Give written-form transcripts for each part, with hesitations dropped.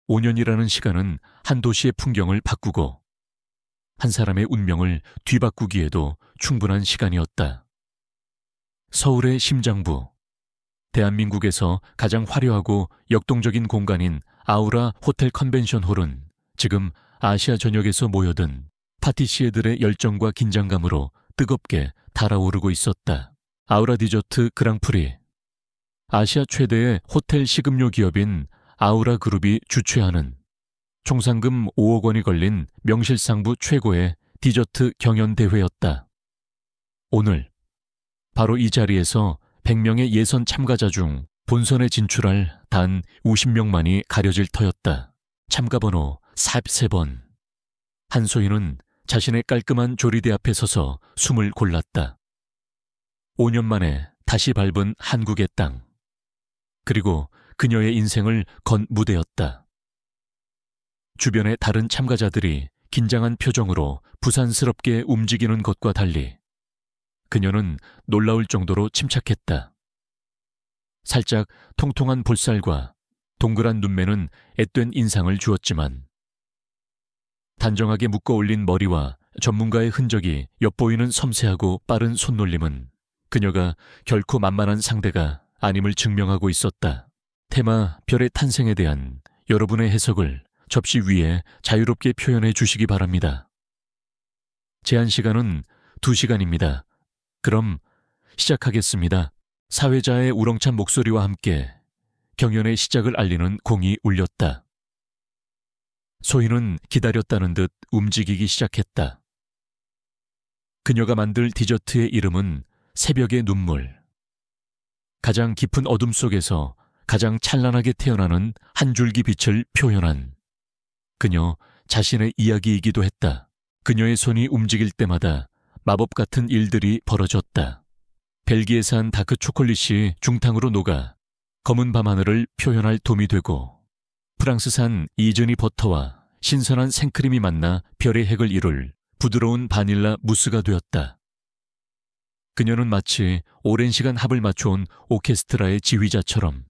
5년이라는 시간은 한 도시의 풍경을 바꾸고 한 사람의 운명을 뒤바꾸기에도 충분한 시간이었다. 서울의 심장부, 대한민국에서 가장 화려하고 역동적인 공간인 아우라 호텔 컨벤션 홀은 지금 아시아 전역에서 모여든 파티시에들의 열정과 긴장감으로 뜨겁게 달아오르고 있었다. 아우라 디저트 그랑프리, 아시아 최대의 호텔 식음료 기업인 아우라 그룹이 주최하는 총상금 5억 원이 걸린 명실상부 최고의 디저트 경연대회였다. 오늘 바로 이 자리에서 100명의 예선 참가자 중 본선에 진출할 단 50명만이 가려질 터였다. 참가번호 43번. 한소희는 자신의 깔끔한 조리대 앞에 서서 숨을 골랐다. 5년 만에 다시 밟은 한국의 땅. 그리고 그녀의 인생을 건 무대였다. 주변의 다른 참가자들이 긴장한 표정으로 부산스럽게 움직이는 것과 달리 그녀는 놀라울 정도로 침착했다. 살짝 통통한 볼살과 동그란 눈매는 앳된 인상을 주었지만 단정하게 묶어 올린 머리와 전문가의 흔적이 엿보이는 섬세하고 빠른 손놀림은 그녀가 결코 만만한 상대가 아님을 증명하고 있었다. 테마 별의 탄생에 대한 여러분의 해석을 접시 위에 자유롭게 표현해 주시기 바랍니다. 제한 시간은 2시간입니다. 그럼 시작하겠습니다. 사회자의 우렁찬 목소리와 함께 경연의 시작을 알리는 공이 울렸다. 소희는 기다렸다는 듯 움직이기 시작했다. 그녀가 만들 디저트의 이름은 새벽의 눈물. 가장 깊은 어둠 속에서 가장 찬란하게 태어나는 한 줄기 빛을 표현한 그녀 자신의 이야기이기도 했다. 그녀의 손이 움직일 때마다 마법 같은 일들이 벌어졌다. 벨기에산 다크 초콜릿이 중탕으로 녹아 검은 밤하늘을 표현할 돔이 되고 프랑스산 이즈니 버터와 신선한 생크림이 만나 별의 핵을 이룰 부드러운 바닐라 무스가 되었다. 그녀는 마치 오랜 시간 합을 맞춰온 오케스트라의 지휘자처럼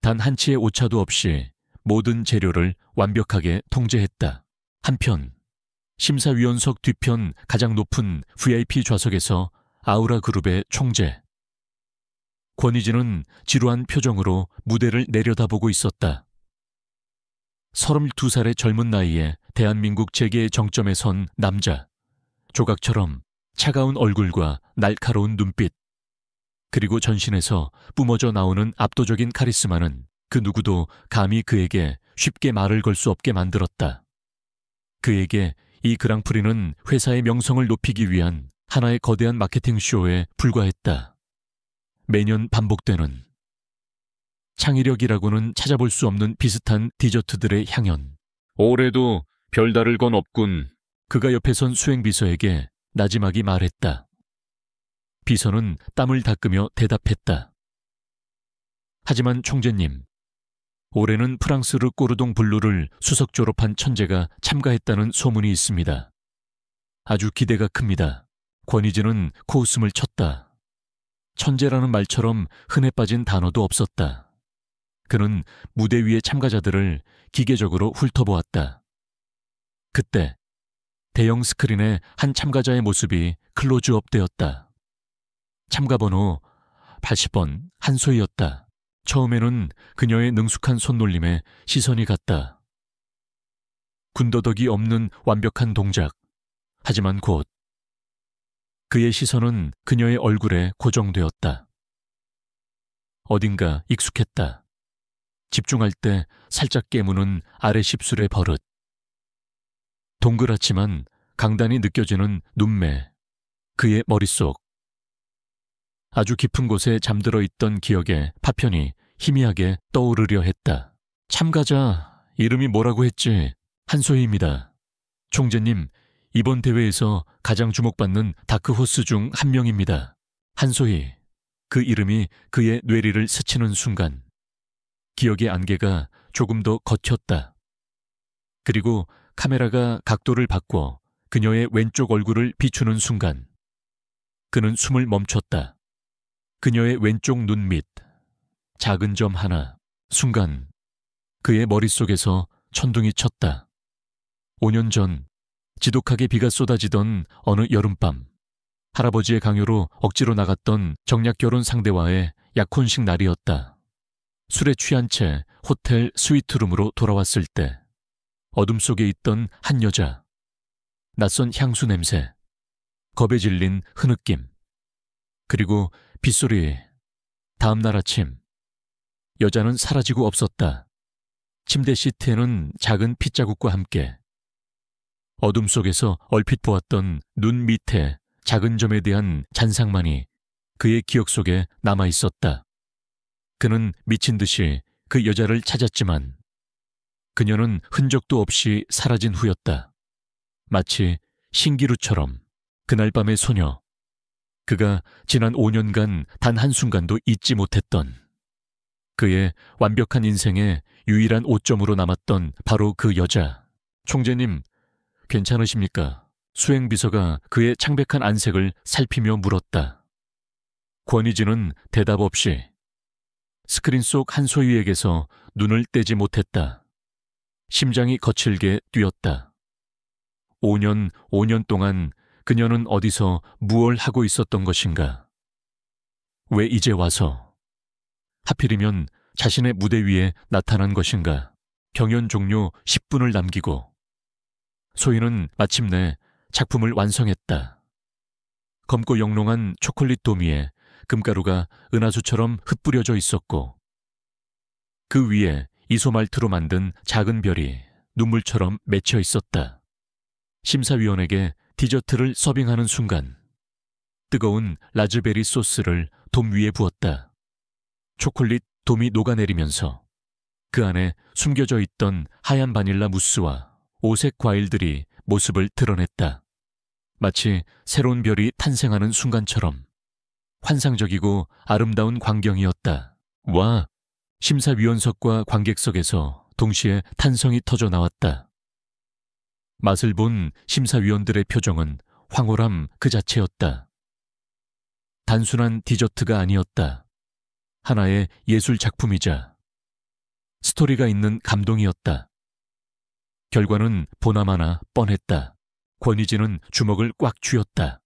단 한치의 오차도 없이 모든 재료를 완벽하게 통제했다. 한편 심사위원석 뒤편 가장 높은 VIP 좌석에서 아우라 그룹의 총재 권희진은 지루한 표정으로 무대를 내려다보고 있었다. 32살의 젊은 나이에 대한민국 재계의 정점에 선 남자, 조각처럼 차가운 얼굴과 날카로운 눈빛, 그리고 전신에서 뿜어져 나오는 압도적인 카리스마는 그 누구도 감히 그에게 쉽게 말을 걸 수 없게 만들었다. 그에게 이 그랑프리는 회사의 명성을 높이기 위한 하나의 거대한 마케팅 쇼에 불과했다. 매년 반복되는 창의력이라고는 찾아볼 수 없는 비슷한 디저트들의 향연. 올해도 별다를 건 없군. 그가 옆에 선 수행비서에게 나지막이 말했다. 비서는 땀을 닦으며 대답했다. 하지만 총재님, 올해는 프랑스르 꼬르동 블루를 수석 졸업한 천재가 참가했다는 소문이 있습니다. 아주 기대가 큽니다. 권희진은 코웃음을 쳤다. 천재라는 말처럼 흔해 빠진 단어도 없었다. 그는 무대 위의 참가자들을 기계적으로 훑어보았다. 그때 대형 스크린에 한 참가자의 모습이 클로즈업 되었다. 참가번호 80번 한소희였다. 처음에는 그녀의 능숙한 손놀림에 시선이 갔다. 군더더기 없는 완벽한 동작. 하지만 곧 그의 시선은 그녀의 얼굴에 고정되었다. 어딘가 익숙했다. 집중할 때 살짝 깨무는 아래 십술의 버릇. 동그랗지만 강단이 느껴지는 눈매. 그의 머릿속. 아주 깊은 곳에 잠들어 있던 기억에 파편이 희미하게 떠오르려 했다. 참가자 이름이 뭐라고 했지? 한소희입니다. 총재님, 이번 대회에서 가장 주목받는 다크호스 중 한 명입니다. 한소희. 그 이름이 그의 뇌리를 스치는 순간 기억의 안개가 조금 더 걷혔다. 그리고 카메라가 각도를 바꿔 그녀의 왼쪽 얼굴을 비추는 순간 그는 숨을 멈췄다. 그녀의 왼쪽 눈 밑 작은 점 하나, 순간 그의 머릿속에서 천둥이 쳤다. 5년 전 지독하게 비가 쏟아지던 어느 여름밤, 할아버지의 강요로 억지로 나갔던 정략결혼 상대와의 약혼식 날이었다. 술에 취한 채 호텔 스위트룸으로 돌아왔을 때 어둠 속에 있던 한 여자, 낯선 향수 냄새, 겁에 질린 흐느낌, 그리고 빗소리. 다음 날 아침, 여자는 사라지고 없었다. 침대 시트에는 작은 핏자국과 함께 어둠 속에서 얼핏 보았던 눈 밑에 작은 점에 대한 잔상만이 그의 기억 속에 남아 있었다. 그는 미친 듯이 그 여자를 찾았지만 그녀는 흔적도 없이 사라진 후였다. 마치 신기루처럼 그날 밤의 소녀, 그가 지난 5년간 단 한순간도 잊지 못했던 그의 완벽한 인생의 유일한 오점으로 남았던 바로 그 여자. 총재님, 괜찮으십니까? 수행비서가 그의 창백한 안색을 살피며 물었다. 권위진은 대답 없이 스크린 속 한소희에게서 눈을 떼지 못했다. 심장이 거칠게 뛰었다. 5년 동안 그녀는 어디서 무얼 하고 있었던 것인가? 왜 이제 와서? 하필이면 자신의 무대 위에 나타난 것인가? 경연 종료 10분을 남기고 소희는 마침내 작품을 완성했다. 검고 영롱한 초콜릿 도미에 금가루가 은하수처럼 흩뿌려져 있었고 그 위에 이소말트로 만든 작은 별이 눈물처럼 맺혀 있었다. 심사위원에게 디저트를 서빙하는 순간 뜨거운 라즈베리 소스를 돔 위에 부었다. 초콜릿 돔이 녹아내리면서 그 안에 숨겨져 있던 하얀 바닐라 무스와 오색 과일들이 모습을 드러냈다. 마치 새로운 별이 탄생하는 순간처럼 환상적이고 아름다운 광경이었다. 와! 심사위원석과 관객석에서 동시에 탄성이 터져 나왔다. 맛을 본 심사위원들의 표정은 황홀함 그 자체였다. 단순한 디저트가 아니었다. 하나의 예술 작품이자 스토리가 있는 감동이었다. 결과는 보나마나 뻔했다. 권위진은 주먹을 꽉 쥐었다.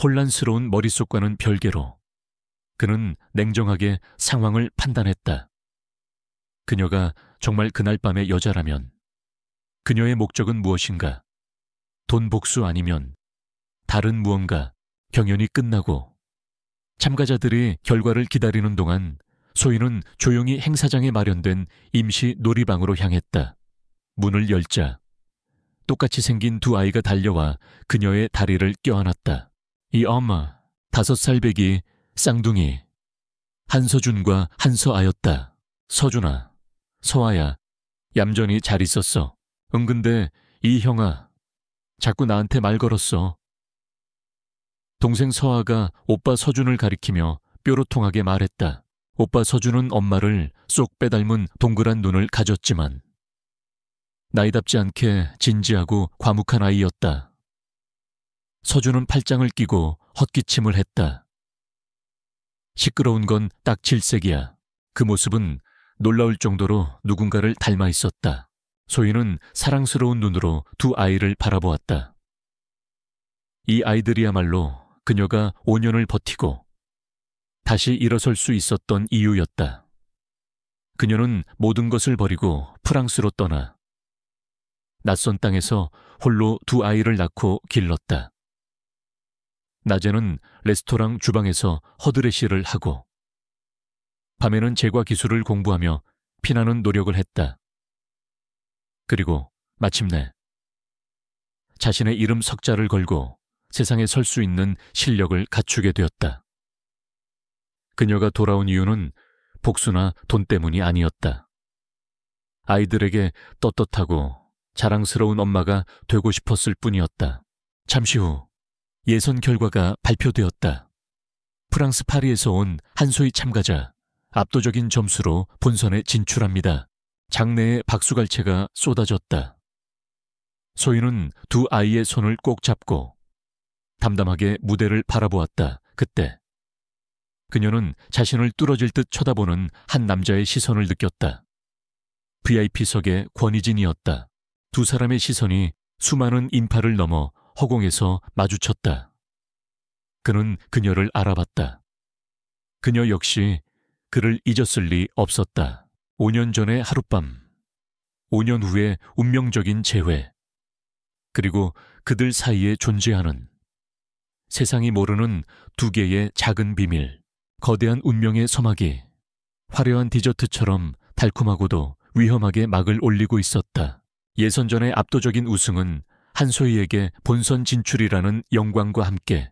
혼란스러운 머릿속과는 별개로 그는 냉정하게 상황을 판단했다. 그녀가 정말 그날 밤의 여자라면 그녀의 목적은 무엇인가? 돈 복수 아니면 다른 무언가. 경연이 끝나고 참가자들이 결과를 기다리는 동안 소희는 조용히 행사장에 마련된 임시 놀이방으로 향했다. 문을 열자 똑같이 생긴 두 아이가 달려와 그녀의 다리를 껴안았다. 이 엄마, 5살 배기 쌍둥이 한서준과 한서아였다. 서준아, 서아야, 얌전히 잘 있었어. 근데 이 형아, 자꾸 나한테 말 걸었어. 동생 서아가 오빠 서준을 가리키며 뾰로통하게 말했다. 오빠 서준은 엄마를 쏙 빼닮은 동그란 눈을 가졌지만 나이답지 않게 진지하고 과묵한 아이였다. 서준은 팔짱을 끼고 헛기침을 했다. 시끄러운 건 딱 질색이야. 그 모습은 놀라울 정도로 누군가를 닮아 있었다. 소희는 사랑스러운 눈으로 두 아이를 바라보았다. 이 아이들이야말로 그녀가 5년을 버티고 다시 일어설 수 있었던 이유였다. 그녀는 모든 것을 버리고 프랑스로 떠나 낯선 땅에서 홀로 두 아이를 낳고 길렀다. 낮에는 레스토랑 주방에서 허드레시를 하고 밤에는 제과 기술을 공부하며 피나는 노력을 했다. 그리고 마침내 자신의 이름 석자를 걸고 세상에 설 수 있는 실력을 갖추게 되었다. 그녀가 돌아온 이유는 복수나 돈 때문이 아니었다. 아이들에게 떳떳하고 자랑스러운 엄마가 되고 싶었을 뿐이었다. 잠시 후 예선 결과가 발표되었다. 프랑스 파리에서 온 한소희 참가자, 압도적인 점수로 본선에 진출합니다. 장내에 박수갈채가 쏟아졌다. 소희는 두 아이의 손을 꼭 잡고 담담하게 무대를 바라보았다. 그때 그녀는 자신을 뚫어질 듯 쳐다보는 한 남자의 시선을 느꼈다. VIP석의 권희진이었다. 두 사람의 시선이 수많은 인파를 넘어 허공에서 마주쳤다. 그는 그녀를 알아봤다. 그녀 역시 그를 잊었을 리 없었다. 5년 전의 하룻밤, 5년 후의 운명적인 재회, 그리고 그들 사이에 존재하는 세상이 모르는 두 개의 작은 비밀, 거대한 운명의 서막이 화려한 디저트처럼 달콤하고도 위험하게 막을 올리고 있었다. 예선전의 압도적인 우승은 한소희에게 본선 진출이라는 영광과 함께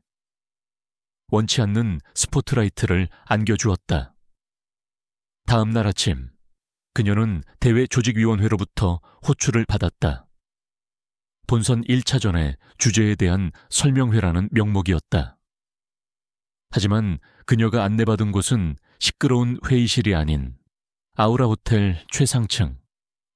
원치 않는 스포트라이트를 안겨주었다. 다음 날 아침, 그녀는 대회 조직위원회로부터 호출을 받았다. 본선 1차전의 주제에 대한 설명회라는 명목이었다. 하지만 그녀가 안내받은 곳은 시끄러운 회의실이 아닌 아우라 호텔 최상층,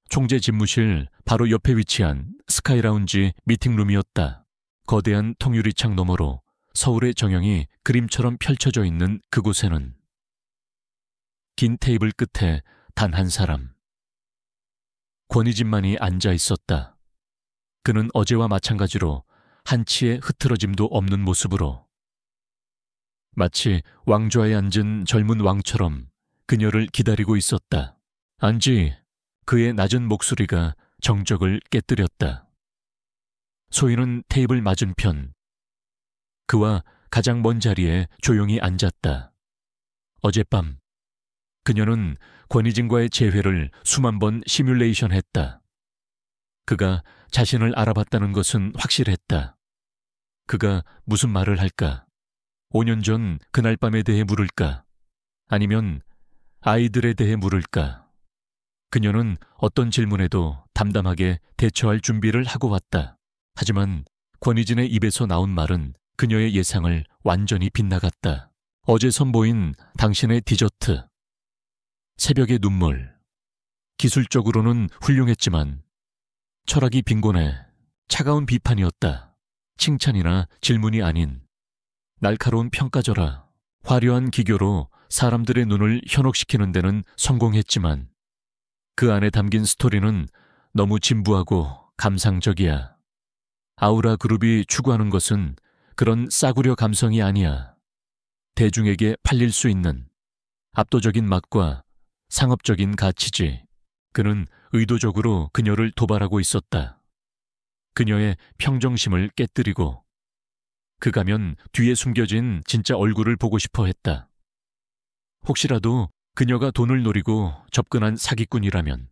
총재 집무실 바로 옆에 위치한 스카이라운지 미팅룸이었다. 거대한 통유리창 너머로 서울의 정형이 그림처럼 펼쳐져 있는 그곳에는 긴 테이블 끝에 단 한 사람, 권희진만이 앉아 있었다. 그는 어제와 마찬가지로 한치의 흐트러짐도 없는 모습으로 마치 왕좌에 앉은 젊은 왕처럼 그녀를 기다리고 있었다. 안지, 그의 낮은 목소리가 정적을 깨뜨렸다. 소희는 테이블 맞은편, 그와 가장 먼 자리에 조용히 앉았다. 어젯밤, 그녀는 권희진과의 재회를 수만 번 시뮬레이션했다. 그가 자신을 알아봤다는 것은 확실했다. 그가 무슨 말을 할까? 5년 전 그날 밤에 대해 물을까? 아니면 아이들에 대해 물을까? 그녀는 어떤 질문에도 담담하게 대처할 준비를 하고 왔다. 하지만 권희진의 입에서 나온 말은 그녀의 예상을 완전히 빗나갔다. 어제 선보인 당신의 디저트, 새벽의 눈물, 기술적으로는 훌륭했지만 철학이 빈곤해 차가운 비판이었다. 칭찬이나 질문이 아닌 날카로운 평가절하, 화려한 기교로 사람들의 눈을 현혹시키는 데는 성공했지만 그 안에 담긴 스토리는 너무 진부하고 감상적이야. 아우라 그룹이 추구하는 것은 그런 싸구려 감성이 아니야. 대중에게 팔릴 수 있는 압도적인 맛과 상업적인 가치지. 그는 의도적으로 그녀를 도발하고 있었다. 그녀의 평정심을 깨뜨리고 그 가면 뒤에 숨겨진 진짜 얼굴을 보고 싶어 했다. 혹시라도 그녀가 돈을 노리고 접근한 사기꾼이라면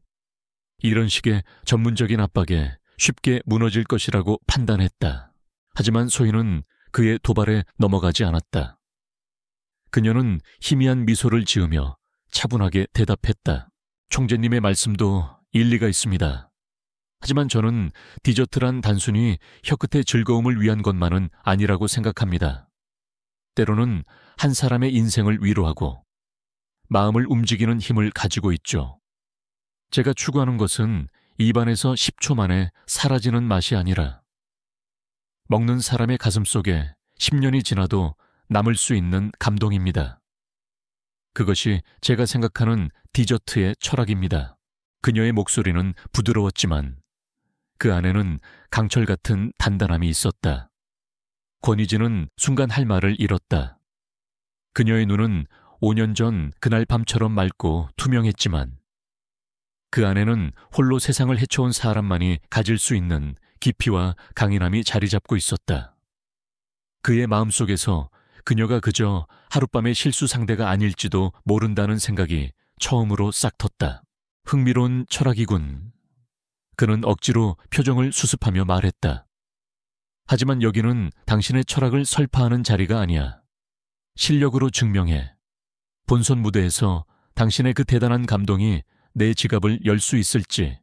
이런 식의 전문적인 압박에 쉽게 무너질 것이라고 판단했다. 하지만 소희는 그의 도발에 넘어가지 않았다. 그녀는 희미한 미소를 지으며 차분하게 대답했다. 총재님의 말씀도 일리가 있습니다. 하지만 저는 디저트란 단순히 혀끝의 즐거움을 위한 것만은 아니라고 생각합니다. 때로는 한 사람의 인생을 위로하고 마음을 움직이는 힘을 가지고 있죠. 제가 추구하는 것은 입안에서 10초 만에 사라지는 맛이 아니라 먹는 사람의 가슴 속에 10년이 지나도 남을 수 있는 감동입니다. 그것이 제가 생각하는 디저트의 철학입니다. 그녀의 목소리는 부드러웠지만 그 안에는 강철 같은 단단함이 있었다. 권희진은 순간 할 말을 잃었다. 그녀의 눈은 5년 전 그날 밤처럼 맑고 투명했지만 그 안에는 홀로 세상을 헤쳐온 사람만이 가질 수 있는 깊이와 강인함이 자리 잡고 있었다. 그의 마음속에서 그녀가 그저 하룻밤의 실수 상대가 아닐지도 모른다는 생각이 처음으로 싹 텄다. 흥미로운 철학이군. 그는 억지로 표정을 수습하며 말했다. 하지만 여기는 당신의 철학을 설파하는 자리가 아니야. 실력으로 증명해. 본선 무대에서 당신의 그 대단한 감동이 내 지갑을 열 수 있을지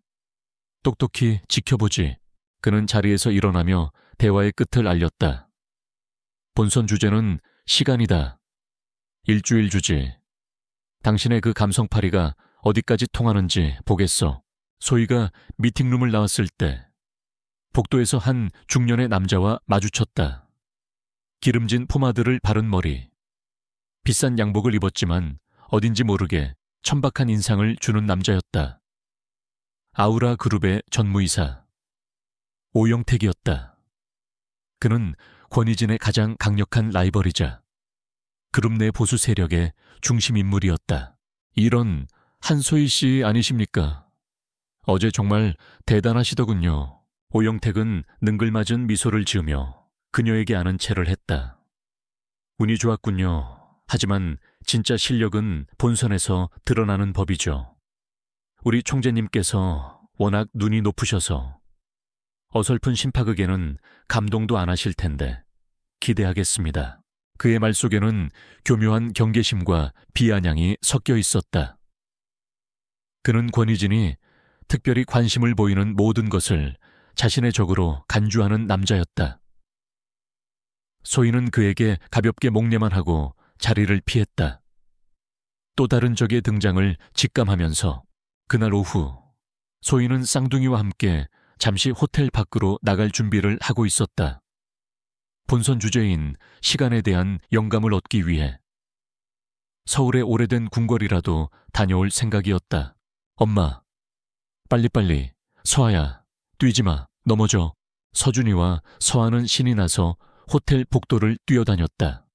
똑똑히 지켜보지. 그는 자리에서 일어나며 대화의 끝을 알렸다. 본선 주제는 시간이다. 일주일 주지. 당신의 그 감성파리가 어디까지 통하는지 보겠어. 소희가 미팅룸을 나왔을 때 복도에서 한 중년의 남자와 마주쳤다. 기름진 포마드를 바른 머리, 비싼 양복을 입었지만 어딘지 모르게 천박한 인상을 주는 남자였다. 아우라 그룹의 전무이사 오영택이었다. 그는 권희진의 가장 강력한 라이벌이자 그룹 내 보수 세력의 중심 인물이었다. 이런 한소희 씨 아니십니까? 어제 정말 대단하시더군요. 오영택은 능글맞은 미소를 지으며 그녀에게 아는 체를 했다. 운이 좋았군요. 하지만 진짜 실력은 본선에서 드러나는 법이죠. 우리 총재님께서 워낙 눈이 높으셔서 어설픈 심파극에는 감동도 안 하실 텐데 기대하겠습니다. 그의 말 속에는 교묘한 경계심과 비아냥이 섞여 있었다. 그는 권희진이 특별히 관심을 보이는 모든 것을 자신의 적으로 간주하는 남자였다. 소희는 그에게 가볍게 목례만 하고 자리를 피했다. 또 다른 적의 등장을 직감하면서 그날 오후 소희는 쌍둥이와 함께 잠시 호텔 밖으로 나갈 준비를 하고 있었다. 본선 주제인 시간에 대한 영감을 얻기 위해 서울의 오래된 궁궐이라도 다녀올 생각이었다. 엄마, 빨리빨리, 서아야, 뛰지마, 넘어져. 서준이와 서아는 신이 나서 호텔 복도를 뛰어다녔다.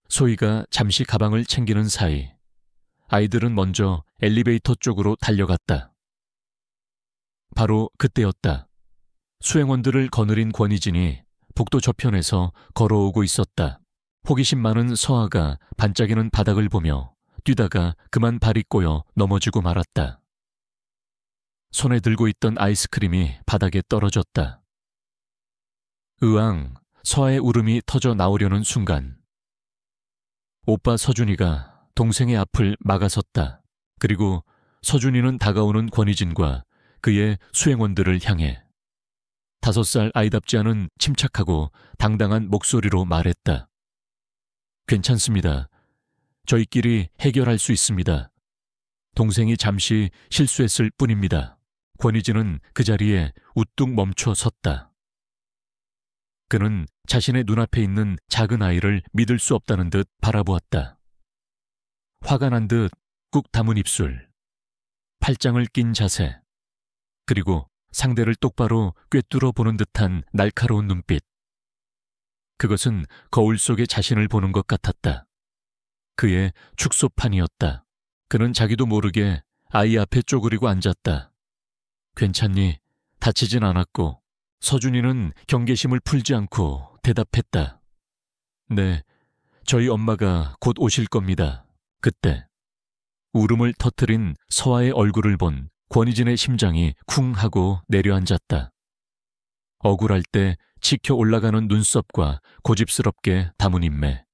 소희가 잠시 가방을 챙기는 사이 아이들은 먼저 엘리베이터 쪽으로 달려갔다. 바로 그때였다. 수행원들을 거느린 권희진이 복도 저편에서 걸어오고 있었다. 호기심 많은 서아가 반짝이는 바닥을 보며 뛰다가 그만 발이 꼬여 넘어지고 말았다. 손에 들고 있던 아이스크림이 바닥에 떨어졌다. 으앙, 서아의 울음이 터져 나오려는 순간 오빠 서준이가 동생의 앞을 막아섰다. 그리고 서준이는 다가오는 권희진과 그의 수행원들을 향해 5살 아이답지 않은 침착하고 당당한 목소리로 말했다. 괜찮습니다. 저희끼리 해결할 수 있습니다. 동생이 잠시 실수했을 뿐입니다. 권희진은 그 자리에 우뚝 멈춰 섰다. 그는 자신의 눈앞에 있는 작은 아이를 믿을 수 없다는 듯 바라보았다. 화가 난 듯 꾹 담은 입술, 팔짱을 낀 자세, 그리고 상대를 똑바로 꿰뚫어 보는 듯한 날카로운 눈빛. 그것은 거울 속에 자신을 보는 것 같았다. 그의 축소판이었다. 그는 자기도 모르게 아이 앞에 쪼그리고 앉았다. 괜찮니? 다치진 않았고. 서준이는 경계심을 풀지 않고 대답했다. 네, 저희 엄마가 곧 오실 겁니다. 그때 울음을 터뜨린 서아의 얼굴을 본 권희진의 심장이 쿵 하고 내려앉았다. 억울할 때 치켜 올라가는 눈썹과 고집스럽게 담은 인매.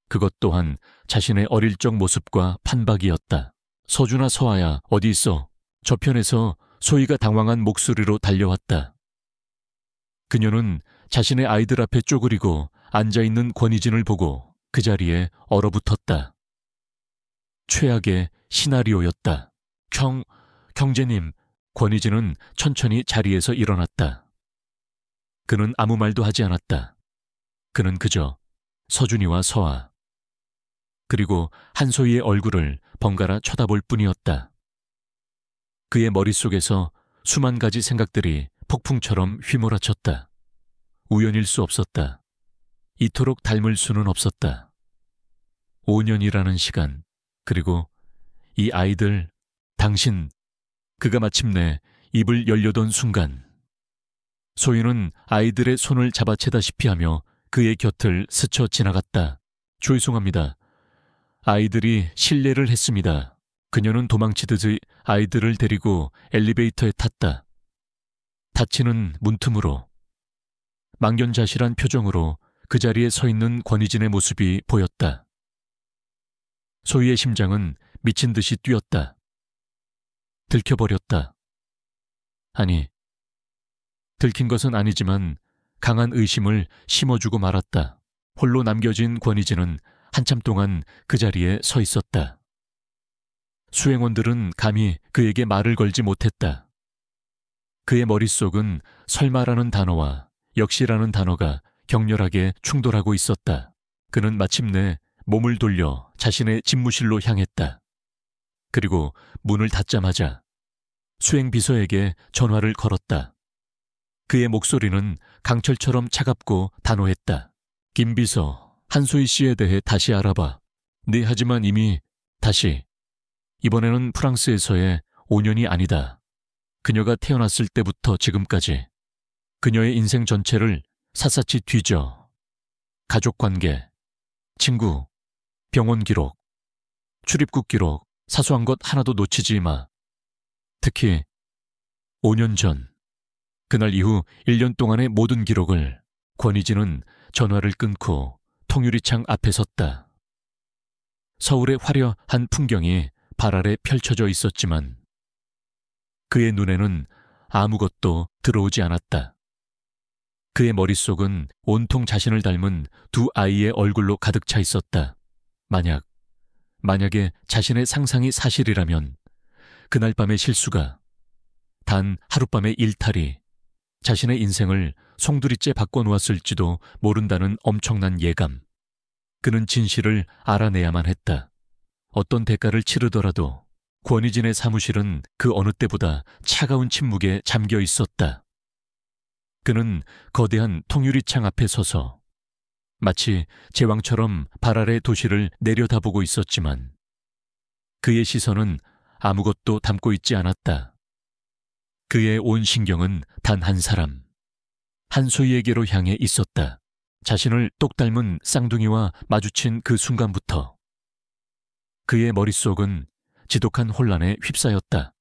그것 또한 자신의 어릴 적 모습과 판박이었다. 서준아, 서아야, 어디 있어? 저편에서 소희가 당황한 목소리로 달려왔다. 그녀는 자신의 아이들 앞에 쪼그리고 앉아있는 권희진을 보고 그 자리에 얼어붙었다. 최악의 시나리오였다. 경제님, 권희진은 천천히 자리에서 일어났다. 그는 아무 말도 하지 않았다. 그는 그저 서준이와 서아, 그리고 한소희의 얼굴을 번갈아 쳐다볼 뿐이었다. 그의 머릿속에서 수만 가지 생각들이 폭풍처럼 휘몰아쳤다. 우연일 수 없었다. 이토록 닮을 수는 없었다. 5년이라는 시간, 그리고 이 아이들, 당신, 그가 마침내 입을 열려던 순간 소희는 아이들의 손을 잡아채다시피 하며 그의 곁을 스쳐 지나갔다. 죄송합니다. 아이들이 실례를 했습니다. 그녀는 도망치듯이 아이들을 데리고 엘리베이터에 탔다. 닫히는 문틈으로 망연자실한 표정으로 그 자리에 서 있는 권희진의 모습이 보였다. 소희의 심장은 미친 듯이 뛰었다. 들켜버렸다. 아니, 들킨 것은 아니지만 강한 의심을 심어주고 말았다. 홀로 남겨진 권희진은 한참 동안 그 자리에 서 있었다. 수행원들은 감히 그에게 말을 걸지 못했다. 그의 머릿속은 설마라는 단어와 역시라는 단어가 격렬하게 충돌하고 있었다. 그는 마침내 몸을 돌려 자신의 집무실로 향했다. 그리고 문을 닫자마자 수행비서에게 전화를 걸었다. 그의 목소리는 강철처럼 차갑고 단호했다. 김 비서, 한소희 씨에 대해 다시 알아봐. 네, 하지만 이미 다시. 이번에는 프랑스에서의 5년이 아니다. 그녀가 태어났을 때부터 지금까지. 그녀의 인생 전체를 샅샅이 뒤져. 가족관계, 친구, 병원 기록, 출입국 기록, 사소한 것 하나도 놓치지 마. 특히 5년 전, 그날 이후 1년 동안의 모든 기록을. 권희진은 전화를 끊고 통유리창 앞에 섰다. 서울의 화려한 풍경이 발 아래 펼쳐져 있었지만 그의 눈에는 아무것도 들어오지 않았다. 그의 머릿속은 온통 자신을 닮은 두 아이의 얼굴로 가득 차 있었다. 만약에 자신의 상상이 사실이라면 그날 밤의 실수가, 단 하룻밤의 일탈이 자신의 인생을 송두리째 바꿔놓았을지도 모른다는 엄청난 예감. 그는 진실을 알아내야만 했다. 어떤 대가를 치르더라도. 권희진의 사무실은 그 어느 때보다 차가운 침묵에 잠겨 있었다. 그는 거대한 통유리창 앞에 서서 마치 제왕처럼 발 아래 도시를 내려다보고 있었지만 그의 시선은 아무것도 담고 있지 않았다. 그의 온 신경은 단 한 사람, 한소희에게로 향해 있었다. 자신을 똑 닮은 쌍둥이와 마주친 그 순간부터 그의 머릿속은 지독한 혼란에 휩싸였다.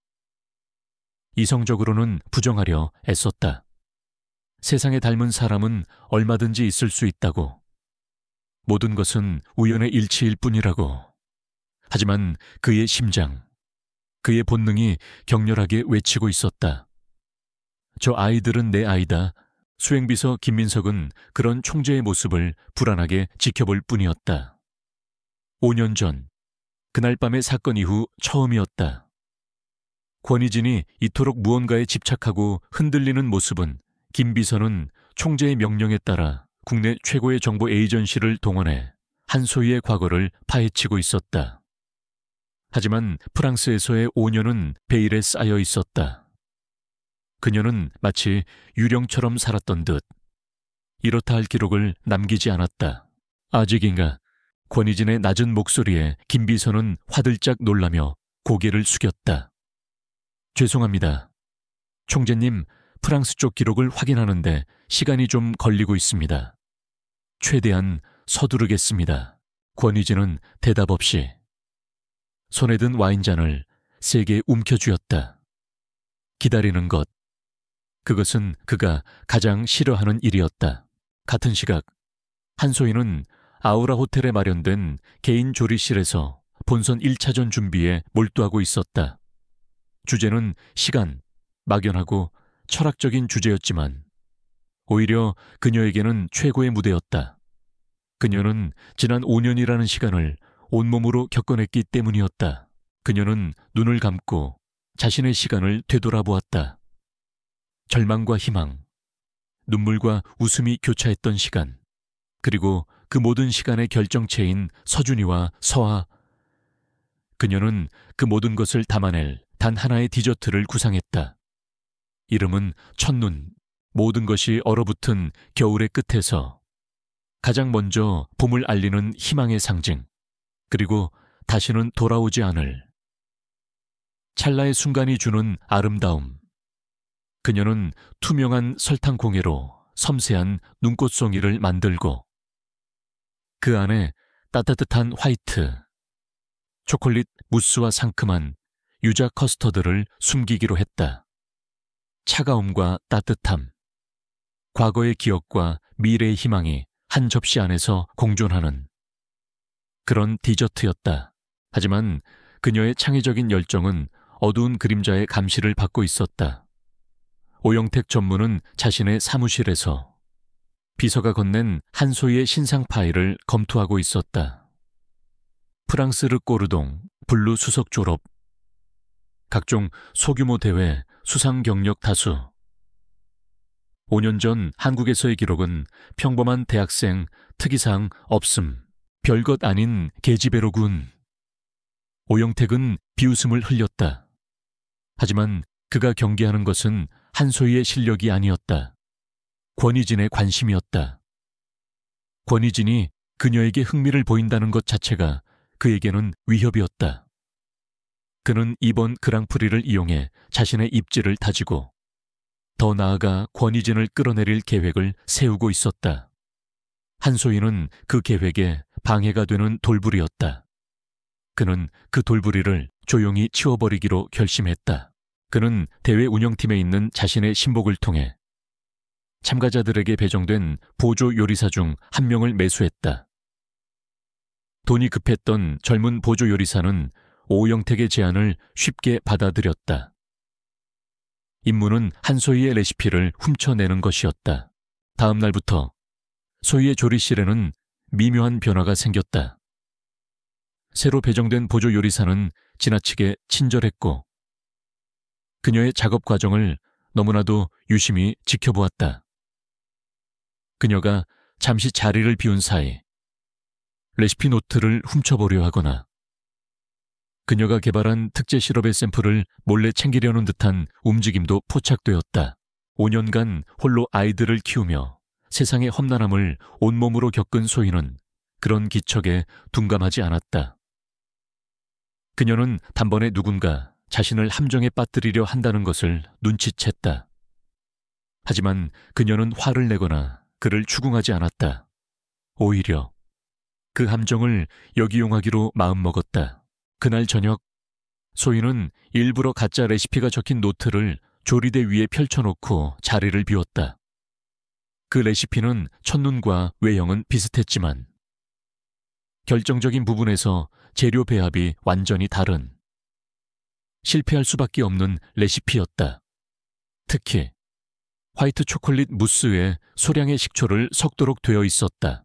이성적으로는 부정하려 애썼다. 세상에 닮은 사람은 얼마든지 있을 수 있다고. 모든 것은 우연의 일치일 뿐이라고. 하지만 그의 심장, 그의 본능이 격렬하게 외치고 있었다. 저 아이들은 내 아이다. 수행비서 김민석은 그런 총재의 모습을 불안하게 지켜볼 뿐이었다. 5년 전, 그날 밤의 사건 이후 처음이었다. 권희진이 이토록 무언가에 집착하고 흔들리는 모습은 김 비서는 총재의 명령에 따라 국내 최고의 정보 에이전시를 동원해 한소희의 과거를 파헤치고 있었다. 하지만 프랑스에서의 5년은 베일에 쌓여 있었다. 그녀는 마치 유령처럼 살았던 듯 이렇다 할 기록을 남기지 않았다. 아직인가? 권희진의 낮은 목소리에 김 비서는 화들짝 놀라며 고개를 숙였다. 죄송합니다. 총재님, 프랑스 쪽 기록을 확인하는데 시간이 좀 걸리고 있습니다. 최대한 서두르겠습니다. 권희진은 대답 없이 손에 든 와인잔을 세게 움켜쥐었다. 기다리는 것. 그것은 그가 가장 싫어하는 일이었다. 같은 시각, 한소희는 아우라 호텔에 마련된 개인 조리실에서 본선 1차전 준비에 몰두하고 있었다. 주제는 시간, 막연하고 철학적인 주제였지만 오히려 그녀에게는 최고의 무대였다. 그녀는 지난 5년이라는 시간을 온몸으로 겪어냈기 때문이었다. 그녀는 눈을 감고 자신의 시간을 되돌아보았다. 절망과 희망, 눈물과 웃음이 교차했던 시간, 그리고 그 모든 시간의 결정체인 서준이와 서아. 그녀는 그 모든 것을 담아낼 단 하나의 디저트를 구상했다. 이름은 첫눈. 모든 것이 얼어붙은 겨울의 끝에서 가장 먼저 봄을 알리는 희망의 상징, 그리고 다시는 돌아오지 않을 찰나의 순간이 주는 아름다움. 그녀는 투명한 설탕 공예로 섬세한 눈꽃송이를 만들고 그 안에 따뜻한 화이트, 초콜릿 무스와 상큼한 유자 커스터드를 숨기기로 했다. 차가움과 따뜻함, 과거의 기억과 미래의 희망이 한 접시 안에서 공존하는 그런 디저트였다. 하지만 그녀의 창의적인 열정은 어두운 그림자의 감시를 받고 있었다. 오영택 전무는 자신의 사무실에서 비서가 건넨 한소희의 신상 파일을 검토하고 있었다. 프랑스르 꼬르동, 블루 수석 졸업, 각종 소규모 대회, 수상 경력 다수. 5년 전 한국에서의 기록은 평범한 대학생, 특이사항 없음, 별것 아닌 계집애로군. 오영택은 비웃음을 흘렸다. 하지만 그가 경계하는 것은 한소희의 실력이 아니었다. 권희진의 관심이었다. 권희진이 그녀에게 흥미를 보인다는 것 자체가 그에게는 위협이었다. 그는 이번 그랑프리를 이용해 자신의 입지를 다지고 더 나아가 권희진을 끌어내릴 계획을 세우고 있었다. 한소희는 그 계획에 방해가 되는 돌부리였다. 그는 그 돌부리를 조용히 치워버리기로 결심했다. 그는 대회 운영팀에 있는 자신의 신복을 통해 참가자들에게 배정된 보조 요리사 중 한 명을 매수했다. 돈이 급했던 젊은 보조 요리사는 오영택의 제안을 쉽게 받아들였다. 임무는 한소희의 레시피를 훔쳐내는 것이었다. 다음 날부터 소희의 조리실에는 미묘한 변화가 생겼다. 새로 배정된 보조 요리사는 지나치게 친절했고 그녀의 작업 과정을 너무나도 유심히 지켜보았다. 그녀가 잠시 자리를 비운 사이 레시피 노트를 훔쳐보려 하거나 그녀가 개발한 특제 시럽의 샘플을 몰래 챙기려는 듯한 움직임도 포착되었다. 5년간 홀로 아이들을 키우며 세상의 험난함을 온몸으로 겪은 소희는 그런 기척에 둔감하지 않았다. 그녀는 단번에 누군가 자신을 함정에 빠뜨리려 한다는 것을 눈치챘다. 하지만 그녀는 화를 내거나 그를 추궁하지 않았다. 오히려 그 함정을 역이용하기로 마음먹었다. 그날 저녁 소희는 일부러 가짜 레시피가 적힌 노트를 조리대 위에 펼쳐놓고 자리를 비웠다. 그 레시피는 첫눈과 외형은 비슷했지만 결정적인 부분에서 재료 배합이 완전히 다른 실패할 수밖에 없는 레시피였다. 특히 화이트 초콜릿 무스에 소량의 식초를 섞도록 되어 있었다.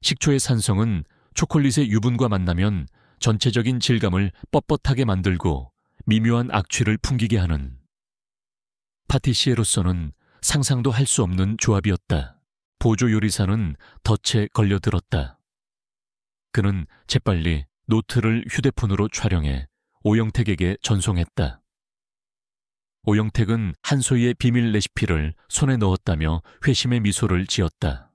식초의 산성은 초콜릿의 유분과 만나면 전체적인 질감을 뻣뻣하게 만들고 미묘한 악취를 풍기게 하는 파티시에로서는 상상도 할 수 없는 조합이었다. 보조 요리사는 덫에 걸려들었다. 그는 재빨리 노트를 휴대폰으로 촬영해 오영택에게 전송했다. 오영택은 한소희의 비밀 레시피를 손에 넣었다며 회심의 미소를 지었다.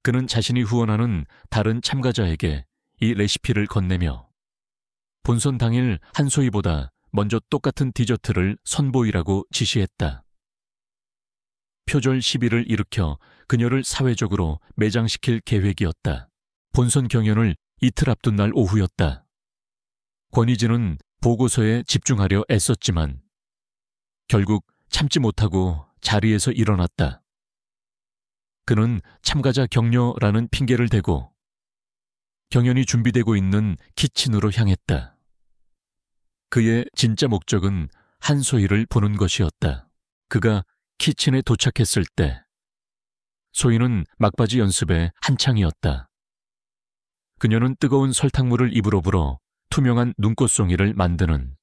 그는 자신이 후원하는 다른 참가자에게 이 레시피를 건네며 본선 당일 한소희보다 먼저 똑같은 디저트를 선보이라고 지시했다. 표절 시비를 일으켜 그녀를 사회적으로 매장시킬 계획이었다. 본선 경연을 이틀 앞둔 날 오후였다. 권희진은 보고서에 집중하려 애썼지만 결국 참지 못하고 자리에서 일어났다. 그는 참가자 격려라는 핑계를 대고 경연이 준비되고 있는 키친으로 향했다. 그의 진짜 목적은 한소희를 보는 것이었다. 그가 키친에 도착했을 때 소희는 막바지 연습에 한창이었다. 그녀는 뜨거운 설탕물을 입으로 불어 투명한 눈꽃송이를 만드는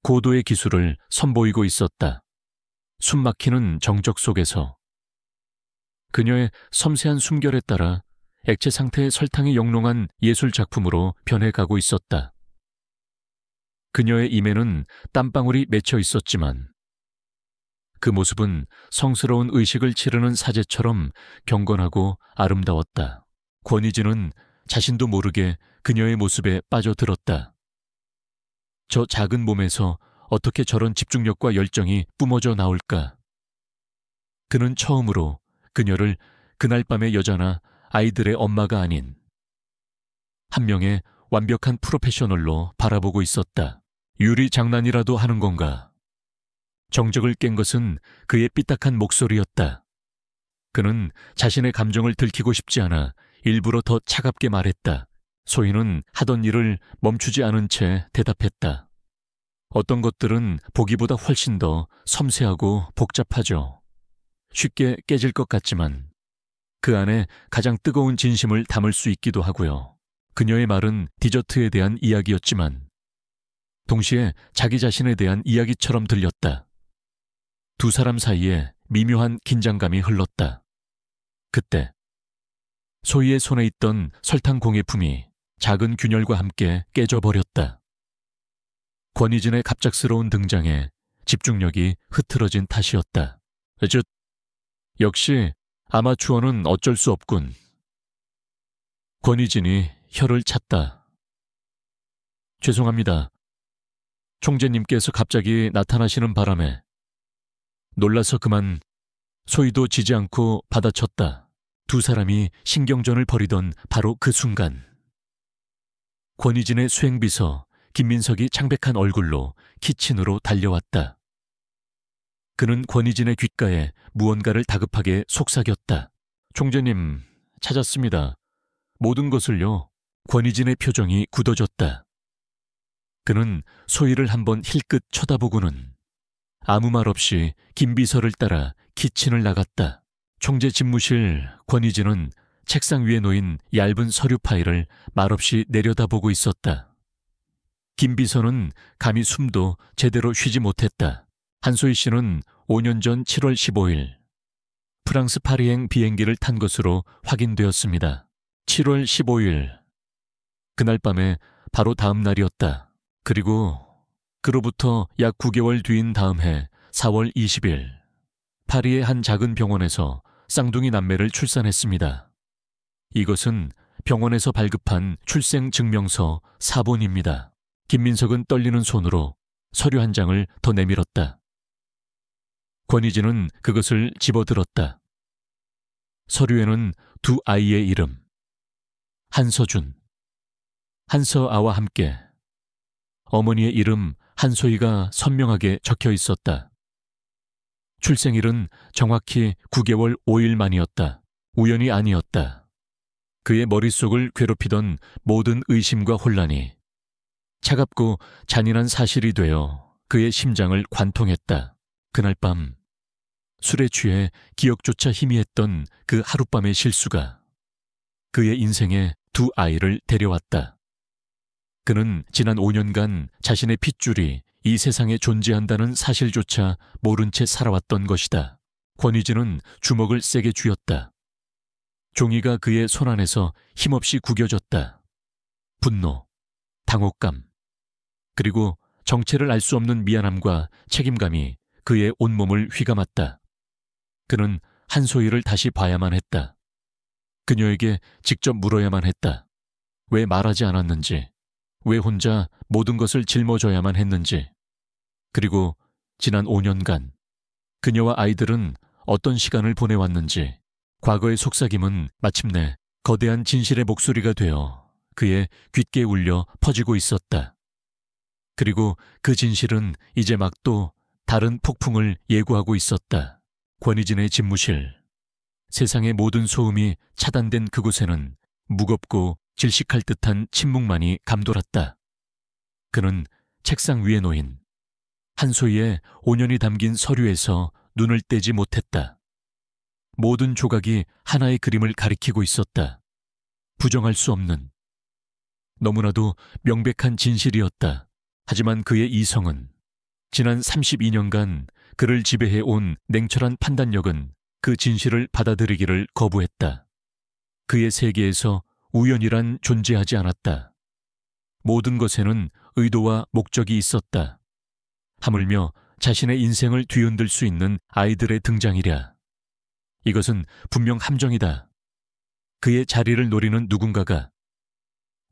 고도의 기술을 선보이고 있었다. 숨막히는 정적 속에서 그녀의 섬세한 숨결에 따라 액체 상태의 설탕이 영롱한 예술 작품으로 변해가고 있었다. 그녀의 입에는 땀방울이 맺혀 있었지만 그 모습은 성스러운 의식을 치르는 사제처럼 경건하고 아름다웠다. 권희진은 자신도 모르게 그녀의 모습에 빠져들었다. 저 작은 몸에서 어떻게 저런 집중력과 열정이 뿜어져 나올까? 그는 처음으로 그녀를 그날 밤의 여자나 아이들의 엄마가 아닌 한 명의 완벽한 프로페셔널로 바라보고 있었다. 유리 장난이라도 하는 건가? 정적을 깬 것은 그의 삐딱한 목소리였다. 그는 자신의 감정을 들키고 싶지 않아 일부러 더 차갑게 말했다. 소희는 하던 일을 멈추지 않은 채 대답했다. 어떤 것들은 보기보다 훨씬 더 섬세하고 복잡하죠. 쉽게 깨질 것 같지만 그 안에 가장 뜨거운 진심을 담을 수 있기도 하고요. 그녀의 말은 디저트에 대한 이야기였지만 동시에 자기 자신에 대한 이야기처럼 들렸다. 두 사람 사이에 미묘한 긴장감이 흘렀다. 그때 소희의 손에 있던 설탕 공예품이 작은 균열과 함께 깨져버렸다. 권희진의 갑작스러운 등장에 집중력이 흐트러진 탓이었다. 역시 아마추어는 어쩔 수 없군. 권희진이 혀를 찼다. 죄송합니다. 총재님께서 갑자기 나타나시는 바람에 놀라서 그만. 소희도 지지 않고 받아쳤다. 두 사람이 신경전을 벌이던 바로 그 순간 권희진의 수행비서 김민석이 창백한 얼굴로 키친으로 달려왔다. 그는 권희진의 귓가에 무언가를 다급하게 속삭였다. 총재님, 찾았습니다. 모든 것을요. 권희진의 표정이 굳어졌다. 그는 소희를 한번 힐끗 쳐다보고는 아무 말 없이 김 비서를 따라 키친을 나갔다. 총재 집무실 권희진은 책상 위에 놓인 얇은 서류 파일을 말없이 내려다보고 있었다. 김 비서는 감히 숨도 제대로 쉬지 못했다. 한소희 씨는 5년 전 7월 15일 프랑스 파리행 비행기를 탄 것으로 확인되었습니다. 7월 15일. 그날 밤에 바로 다음 날이었다. 그로부터 약 9개월 뒤인 다음 해 4월 20일 파리의 한 작은 병원에서 쌍둥이 남매를 출산했습니다. 이것은 병원에서 발급한 출생증명서 사본입니다. 김민석은 떨리는 손으로 서류 한 장을 더 내밀었다. 권희진은 그것을 집어들었다. 서류에는 두 아이의 이름, 한서준, 한서아와 함께 어머니의 이름 한소희가 선명하게 적혀 있었다. 출생일은 정확히 9개월 5일 만이었다. 우연이 아니었다. 그의 머릿속을 괴롭히던 모든 의심과 혼란이 차갑고 잔인한 사실이 되어 그의 심장을 관통했다. 그날 밤 술에 취해 기억조차 희미했던 그 하룻밤의 실수가 그의 인생에 두 아이를 데려왔다. 그는 지난 5년간 자신의 핏줄이 이 세상에 존재한다는 사실조차 모른 채 살아왔던 것이다. 권희진은 주먹을 세게 쥐었다. 종이가 그의 손 안에서 힘없이 구겨졌다. 분노, 당혹감, 그리고 정체를 알 수 없는 미안함과 책임감이 그의 온몸을 휘감았다. 그는 한소희를 다시 봐야만 했다. 그녀에게 직접 물어야만 했다. 왜 말하지 않았는지, 왜 혼자 모든 것을 짊어져야만 했는지, 그리고 지난 5년간 그녀와 아이들은 어떤 시간을 보내왔는지. 과거의 속삭임은 마침내 거대한 진실의 목소리가 되어 그의 귓가에 울려 퍼지고 있었다. 그리고 그 진실은 이제 막 또 다른 폭풍을 예고하고 있었다. 권희진의 집무실. 세상의 모든 소음이 차단된 그곳에는 무겁고 질식할 듯한 침묵만이 감돌았다. 그는 책상 위에 놓인 한소희의 5년이 담긴 서류에서 눈을 떼지 못했다. 모든 조각이 하나의 그림을 가리키고 있었다. 부정할 수 없는, 너무나도 명백한 진실이었다. 하지만 그의 이성은, 지난 32년간 그를 지배해온 냉철한 판단력은 그 진실을 받아들이기를 거부했다. 그의 세계에서 우연이란 존재하지 않았다. 모든 것에는 의도와 목적이 있었다. 하물며 자신의 인생을 뒤흔들 수 있는 아이들의 등장이랴. 이것은 분명 함정이다. 그의 자리를 노리는 누군가가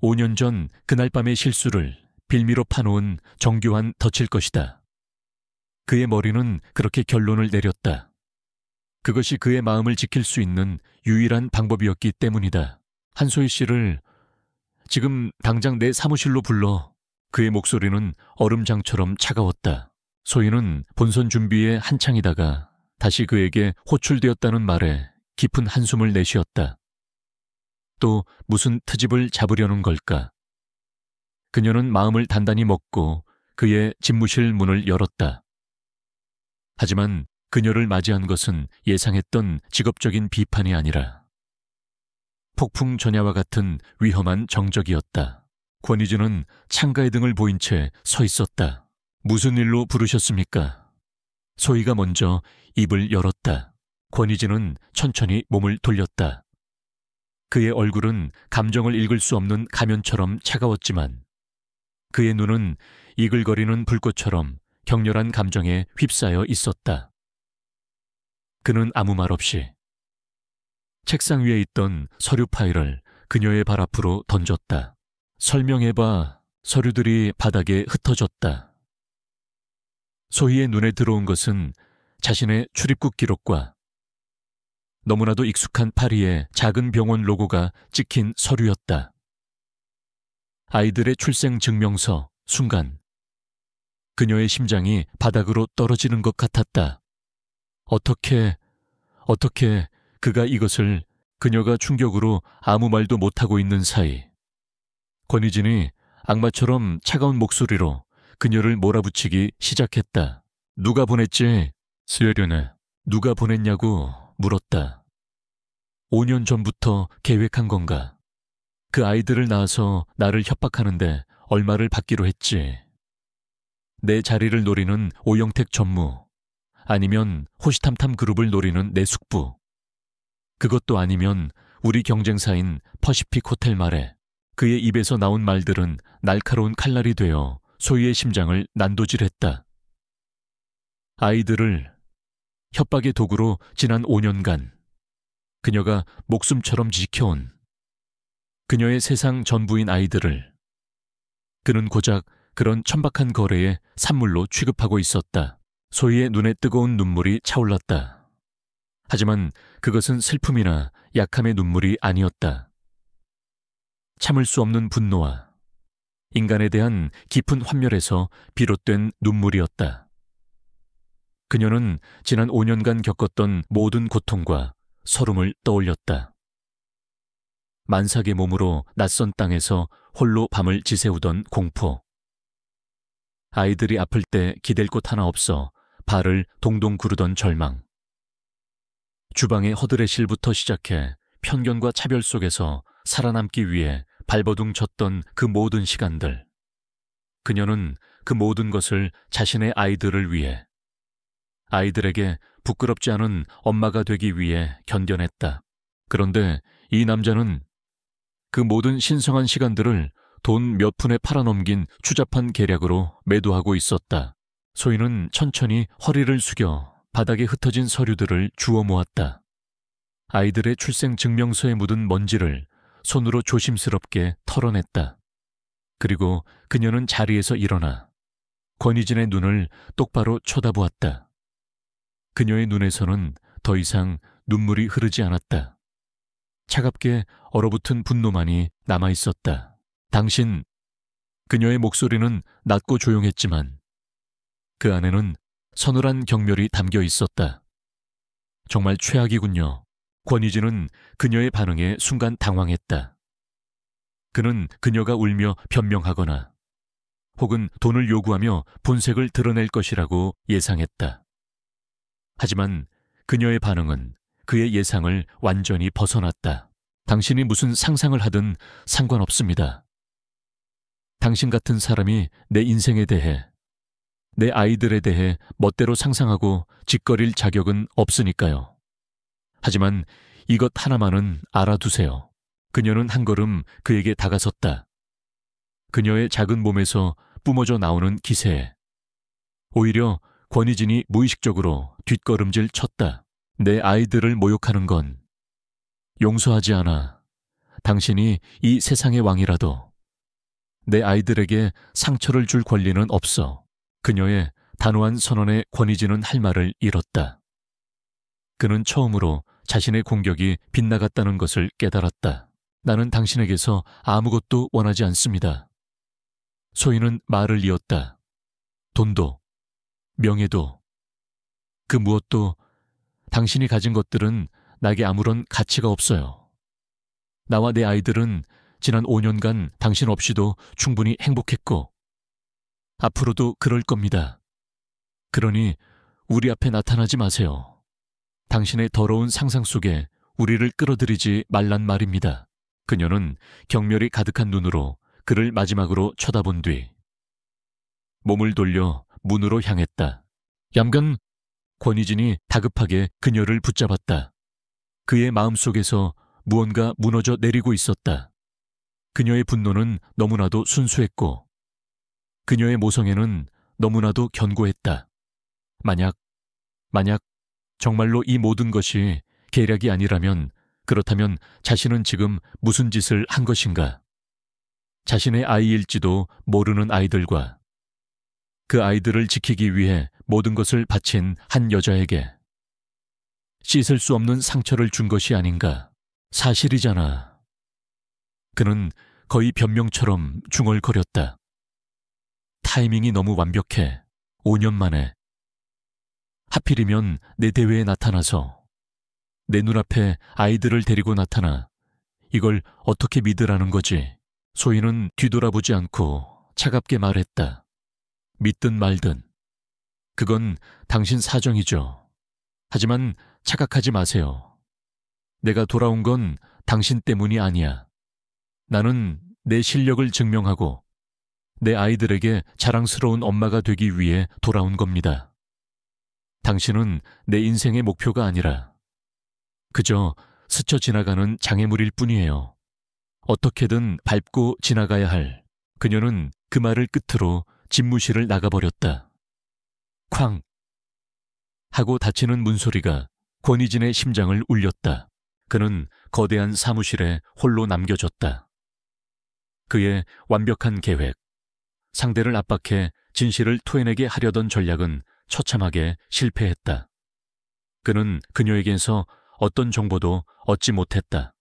5년 전 그날 밤의 실수를 빌미로 파놓은 정교한 덫일 것이다. 그의 머리는 그렇게 결론을 내렸다. 그것이 그의 마음을 지킬 수 있는 유일한 방법이었기 때문이다. 한소희 씨를 지금 당장 내 사무실로 불러. 그의 목소리는 얼음장처럼 차가웠다. 소희는 본선 준비에 한창이다가 다시 그에게 호출되었다는 말에 깊은 한숨을 내쉬었다. 또 무슨 트집을 잡으려는 걸까? 그녀는 마음을 단단히 먹고 그의 집무실 문을 열었다. 하지만 그녀를 맞이한 것은 예상했던 직업적인 비판이 아니라 폭풍 전야와 같은 위험한 정적이었다. 권희진은 창가의 등을 보인 채 서 있었다. 무슨 일로 부르셨습니까? 소희가 먼저 입을 열었다. 권희진은 천천히 몸을 돌렸다. 그의 얼굴은 감정을 읽을 수 없는 가면처럼 차가웠지만 그의 눈은 이글거리는 불꽃처럼 격렬한 감정에 휩싸여 있었다. 그는 아무 말 없이 책상 위에 있던 서류 파일을 그녀의 발 앞으로 던졌다. 설명해봐. 서류들이 바닥에 흩어졌다. 소희의 눈에 들어온 것은 자신의 출입국 기록과 너무나도 익숙한 파리의 작은 병원 로고가 찍힌 서류였다. 아이들의 출생 증명서. 순간 그녀의 심장이 바닥으로 떨어지는 것 같았다. 어떻게 그가 이것을 그녀가 충격으로 아무 말도 못하고 있는 사이 권희진이 악마처럼 차가운 목소리로 그녀를 몰아붙이기 시작했다. 누가 보냈지? 수여련에 누가 보냈냐고 물었다. 5년 전부터 계획한 건가? 그 아이들을 낳아서 나를 협박하는데 얼마를 받기로 했지. 내 자리를 노리는 오영택 전무, 아니면 호시탐탐 그룹을 노리는 내 숙부, 그것도 아니면 우리 경쟁사인 퍼시픽 호텔 말에 그의 입에서 나온 말들은 날카로운 칼날이 되어 소희의 심장을 난도질했다. 아이들을 협박의 도구로 지난 5년간 그녀가 목숨처럼 지켜온 그녀의 세상 전부인 아이들을 그는 고작 그런 천박한 거래에 산물로 취급하고 있었다. 소희의 눈에 뜨거운 눈물이 차올랐다. 하지만 그것은 슬픔이나 약함의 눈물이 아니었다. 참을 수 없는 분노와 인간에 대한 깊은 환멸에서 비롯된 눈물이었다. 그녀는 지난 5년간 겪었던 모든 고통과 서름을 떠올렸다. 만삭의 몸으로 낯선 땅에서 홀로 밤을 지새우던 공포. 아이들이 아플 때 기댈 곳 하나 없어 발을 동동 구르던 절망. 주방의 허드레실부터 시작해 편견과 차별 속에서 살아남기 위해 발버둥 쳤던 그 모든 시간들. 그녀는 그 모든 것을 자신의 아이들을 위해, 아이들에게 부끄럽지 않은 엄마가 되기 위해 견뎌냈다. 그런데 이 남자는 그 모든 신성한 시간들을 돈 몇 푼에 팔아넘긴 추잡한 계략으로 매도하고 있었다. 소희는 천천히 허리를 숙여 바닥에 흩어진 서류들을 주워 모았다. 아이들의 출생 증명서에 묻은 먼지를 손으로 조심스럽게 털어냈다. 그리고 그녀는 자리에서 일어나 권희진의 눈을 똑바로 쳐다보았다. 그녀의 눈에서는 더 이상 눈물이 흐르지 않았다. 차갑게 얼어붙은 분노만이 남아있었다. 당신, 그녀의 목소리는 낮고 조용했지만 그 안에는 서늘한 경멸이 담겨 있었다. 정말 최악이군요. 권희진은 그녀의 반응에 순간 당황했다. 그는 그녀가 울며 변명하거나 혹은 돈을 요구하며 본색을 드러낼 것이라고 예상했다. 하지만 그녀의 반응은 그의 예상을 완전히 벗어났다. 당신이 무슨 상상을 하든 상관없습니다. 당신 같은 사람이 내 인생에 대해, 내 아이들에 대해 멋대로 상상하고 짓거릴 자격은 없으니까요. 하지만 이것 하나만은 알아두세요. 그녀는 한 걸음 그에게 다가섰다. 그녀의 작은 몸에서 뿜어져 나오는 기세에 오히려 권희진이 무의식적으로 뒷걸음질 쳤다. 내 아이들을 모욕하는 건 용서하지 않아. 당신이 이 세상의 왕이라도 내 아이들에게 상처를 줄 권리는 없어. 그녀의 단호한 선언에 권희진은 할 말을 잃었다. 그는 처음으로 자신의 공격이 빗나갔다는 것을 깨달았다. 나는 당신에게서 아무것도 원하지 않습니다. 소희는 말을 이었다. 돈도, 명예도, 그 무엇도 당신이 가진 것들은 나에게 아무런 가치가 없어요. 나와 내 아이들은 지난 5년간 당신 없이도 충분히 행복했고 앞으로도 그럴 겁니다. 그러니 우리 앞에 나타나지 마세요. 당신의 더러운 상상 속에 우리를 끌어들이지 말란 말입니다. 그녀는 경멸이 가득한 눈으로 그를 마지막으로 쳐다본 뒤 몸을 돌려 문으로 향했다. 얌간! 권희진이 다급하게 그녀를 붙잡았다. 그의 마음속에서 무언가 무너져 내리고 있었다. 그녀의 분노는 너무나도 순수했고 그녀의 모성애는 너무나도 견고했다. 만약 정말로 이 모든 것이 계략이 아니라면 그렇다면 자신은 지금 무슨 짓을 한 것인가? 자신의 아이일지도 모르는 아이들과 그 아이들을 지키기 위해 모든 것을 바친 한 여자에게 씻을 수 없는 상처를 준 것이 아닌가? 사실이잖아. 그는 거의 변명처럼 중얼거렸다. 타이밍이 너무 완벽해. 5년 만에. 하필이면 내 대회에 나타나서 내 눈앞에 아이들을 데리고 나타나 이걸 어떻게 믿으라는 거지? 소희는 뒤돌아보지 않고 차갑게 말했다. 믿든 말든. 그건 당신 사정이죠. 하지만 착각하지 마세요. 내가 돌아온 건 당신 때문이 아니야. 나는 내 실력을 증명하고 내 아이들에게 자랑스러운 엄마가 되기 위해 돌아온 겁니다. 당신은 내 인생의 목표가 아니라 그저 스쳐 지나가는 장애물일 뿐이에요. 어떻게든 밟고 지나가야 할. 그녀는 그 말을 끝으로 집무실을 나가버렸다. 쾅! 하고 닫히는 문소리가 권희진의 심장을 울렸다. 그는 거대한 사무실에 홀로 남겨졌다. 그의 완벽한 계획, 상대를 압박해 진실을 토해내게 하려던 전략은 처참하게 실패했다. 그는 그녀에게서 어떤 정보도 얻지 못했다.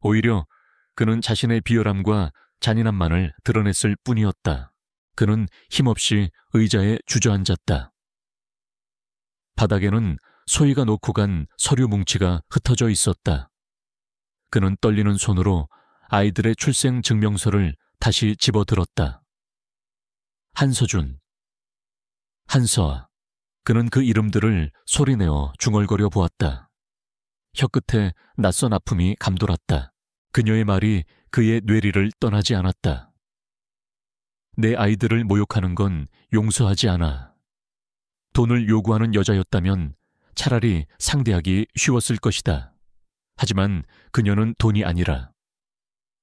오히려 그는 자신의 비열함과 잔인함만을 드러냈을 뿐이었다. 그는 힘없이 의자에 주저앉았다. 바닥에는 소희가 놓고 간 서류 뭉치가 흩어져 있었다. 그는 떨리는 손으로 아이들의 출생 증명서를 다시 집어들었다. 한서준, 한서아. 그는 그 이름들을 소리내어 중얼거려 보았다. 혀끝에 낯선 아픔이 감돌았다. 그녀의 말이 그의 뇌리를 떠나지 않았다. 내 아이들을 모욕하는 건 용서하지 않아. 돈을 요구하는 여자였다면 차라리 상대하기 쉬웠을 것이다. 하지만 그녀는 돈이 아니라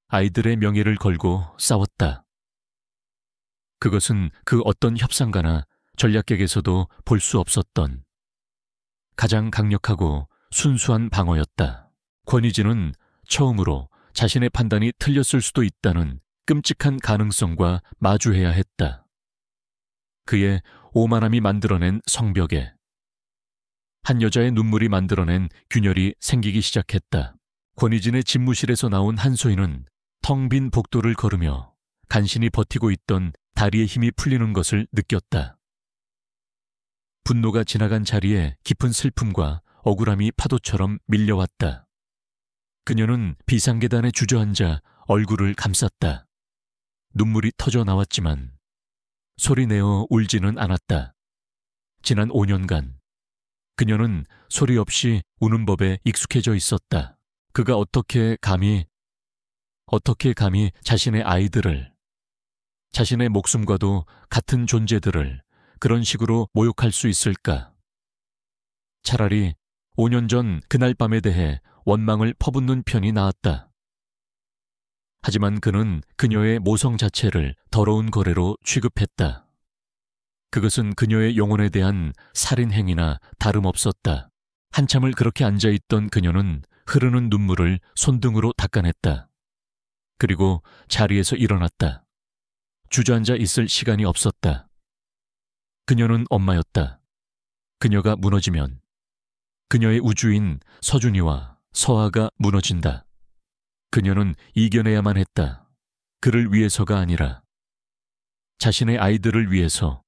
아이들의 명예를 걸고 싸웠다. 그것은 그 어떤 협상가나 전략객에서도 볼 수 없었던 가장 강력하고 순수한 방어였다. 권희진은 처음으로 자신의 판단이 틀렸을 수도 있다는 끔찍한 가능성과 마주해야 했다. 그의 오만함이 만들어낸 성벽에 한 여자의 눈물이 만들어낸 균열이 생기기 시작했다. 권희진의 집무실에서 나온 한소희는 텅 빈 복도를 걸으며 간신히 버티고 있던 다리의 힘이 풀리는 것을 느꼈다. 분노가 지나간 자리에 깊은 슬픔과 억울함이 파도처럼 밀려왔다. 그녀는 비상계단에 주저앉아 얼굴을 감쌌다. 눈물이 터져 나왔지만 소리내어 울지는 않았다. 지난 5년간 그녀는 소리 없이 우는 법에 익숙해져 있었다. 그가 어떻게 감히 자신의 아이들을, 자신의 목숨과도 같은 존재들을 그런 식으로 모욕할 수 있을까? 차라리 5년 전 그날 밤에 대해 원망을 퍼붓는 편이 나았다. 하지만 그는 그녀의 모성 자체를 더러운 거래로 취급했다. 그것은 그녀의 영혼에 대한 살인행위나 다름없었다. 한참을 그렇게 앉아있던 그녀는 흐르는 눈물을 손등으로 닦아냈다. 그리고 자리에서 일어났다. 주저앉아 있을 시간이 없었다. 그녀는 엄마였다. 그녀가 무너지면 그녀의 우주인 서준이와 서아가 무너진다. 그녀는 이겨내야만 했다. 그를 위해서가 아니라 자신의 아이들을 위해서.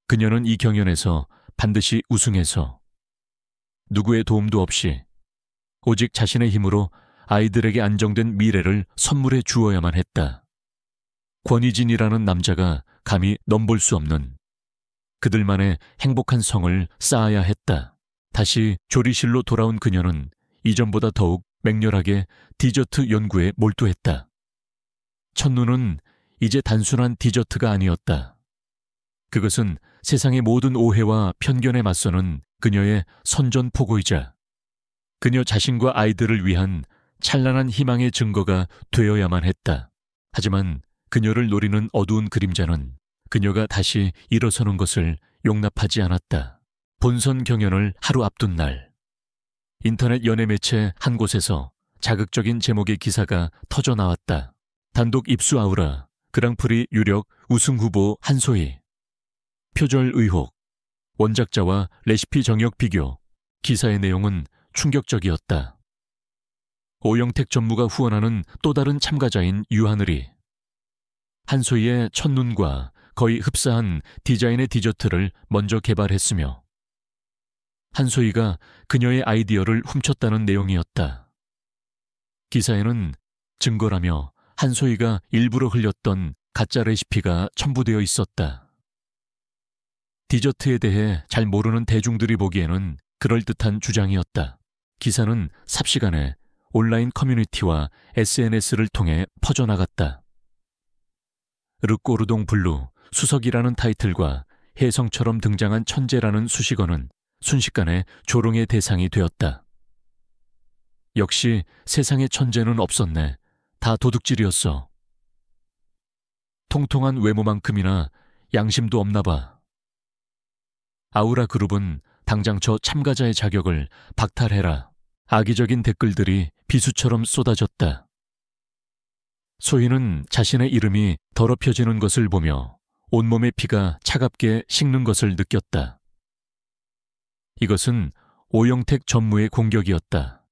그녀는 이 경연에서 반드시 우승해서 누구의 도움도 없이 오직 자신의 힘으로 아이들에게 안정된 미래를 선물해 주어야만 했다. 권희진이라는 남자가 감히 넘볼 수 없는 그들만의 행복한 성을 쌓아야 했다. 다시 조리실로 돌아온 그녀는 이전보다 더욱 맹렬하게 디저트 연구에 몰두했다. 첫눈은 이제 단순한 디저트가 아니었다. 그것은 세상의 모든 오해와 편견에 맞서는 그녀의 선전포고이자 그녀 자신과 아이들을 위한 찬란한 희망의 증거가 되어야만 했다. 하지만 그녀를 노리는 어두운 그림자는 그녀가 다시 일어서는 것을 용납하지 않았다. 본선 경연을 하루 앞둔 날, 인터넷 연예 매체 한 곳에서 자극적인 제목의 기사가 터져 나왔다. 단독 입수 아우라, 그랑프리 유력 우승 후보 한소희. 표절 의혹, 원작자와 레시피 정역 비교. 기사의 내용은 충격적이었다. 오영택 전무가 후원하는 또 다른 참가자인 유하늘이 한소희의 첫눈과 거의 흡사한 디자인의 디저트를 먼저 개발했으며 한소희가 그녀의 아이디어를 훔쳤다는 내용이었다. 기사에는 증거라며 한소희가 일부러 흘렸던 가짜 레시피가 첨부되어 있었다. 디저트에 대해 잘 모르는 대중들이 보기에는 그럴듯한 주장이었다. 기사는 삽시간에 온라인 커뮤니티와 SNS를 통해 퍼져나갔다. 르꼬르동 블루, 수석이라는 타이틀과 혜성처럼 등장한 천재라는 수식어는 순식간에 조롱의 대상이 되었다. 역시 세상에 천재는 없었네. 다 도둑질이었어. 통통한 외모만큼이나 양심도 없나 봐. 아우라 그룹은 당장 저 참가자의 자격을 박탈해라. 악의적인 댓글들이 비수처럼 쏟아졌다. 소희는 자신의 이름이 더럽혀지는 것을 보며 온몸의 피가 차갑게 식는 것을 느꼈다. 이것은 오영택 전무의 공격이었다.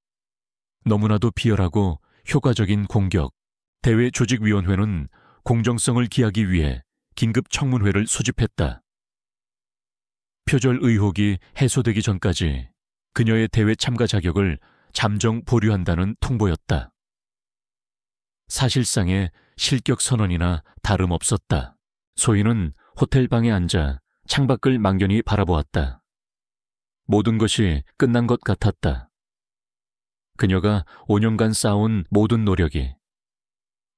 너무나도 비열하고 효과적인 공격. 대외조직위원회는 공정성을 기하기 위해 긴급 청문회를 소집했다. 표절 의혹이 해소되기 전까지 그녀의 대회 참가 자격을 잠정 보류한다는 통보였다. 사실상의 실격 선언이나 다름없었다. 소희는 호텔방에 앉아 창밖을 망연히 바라보았다. 모든 것이 끝난 것 같았다. 그녀가 5년간 쌓아온 모든 노력이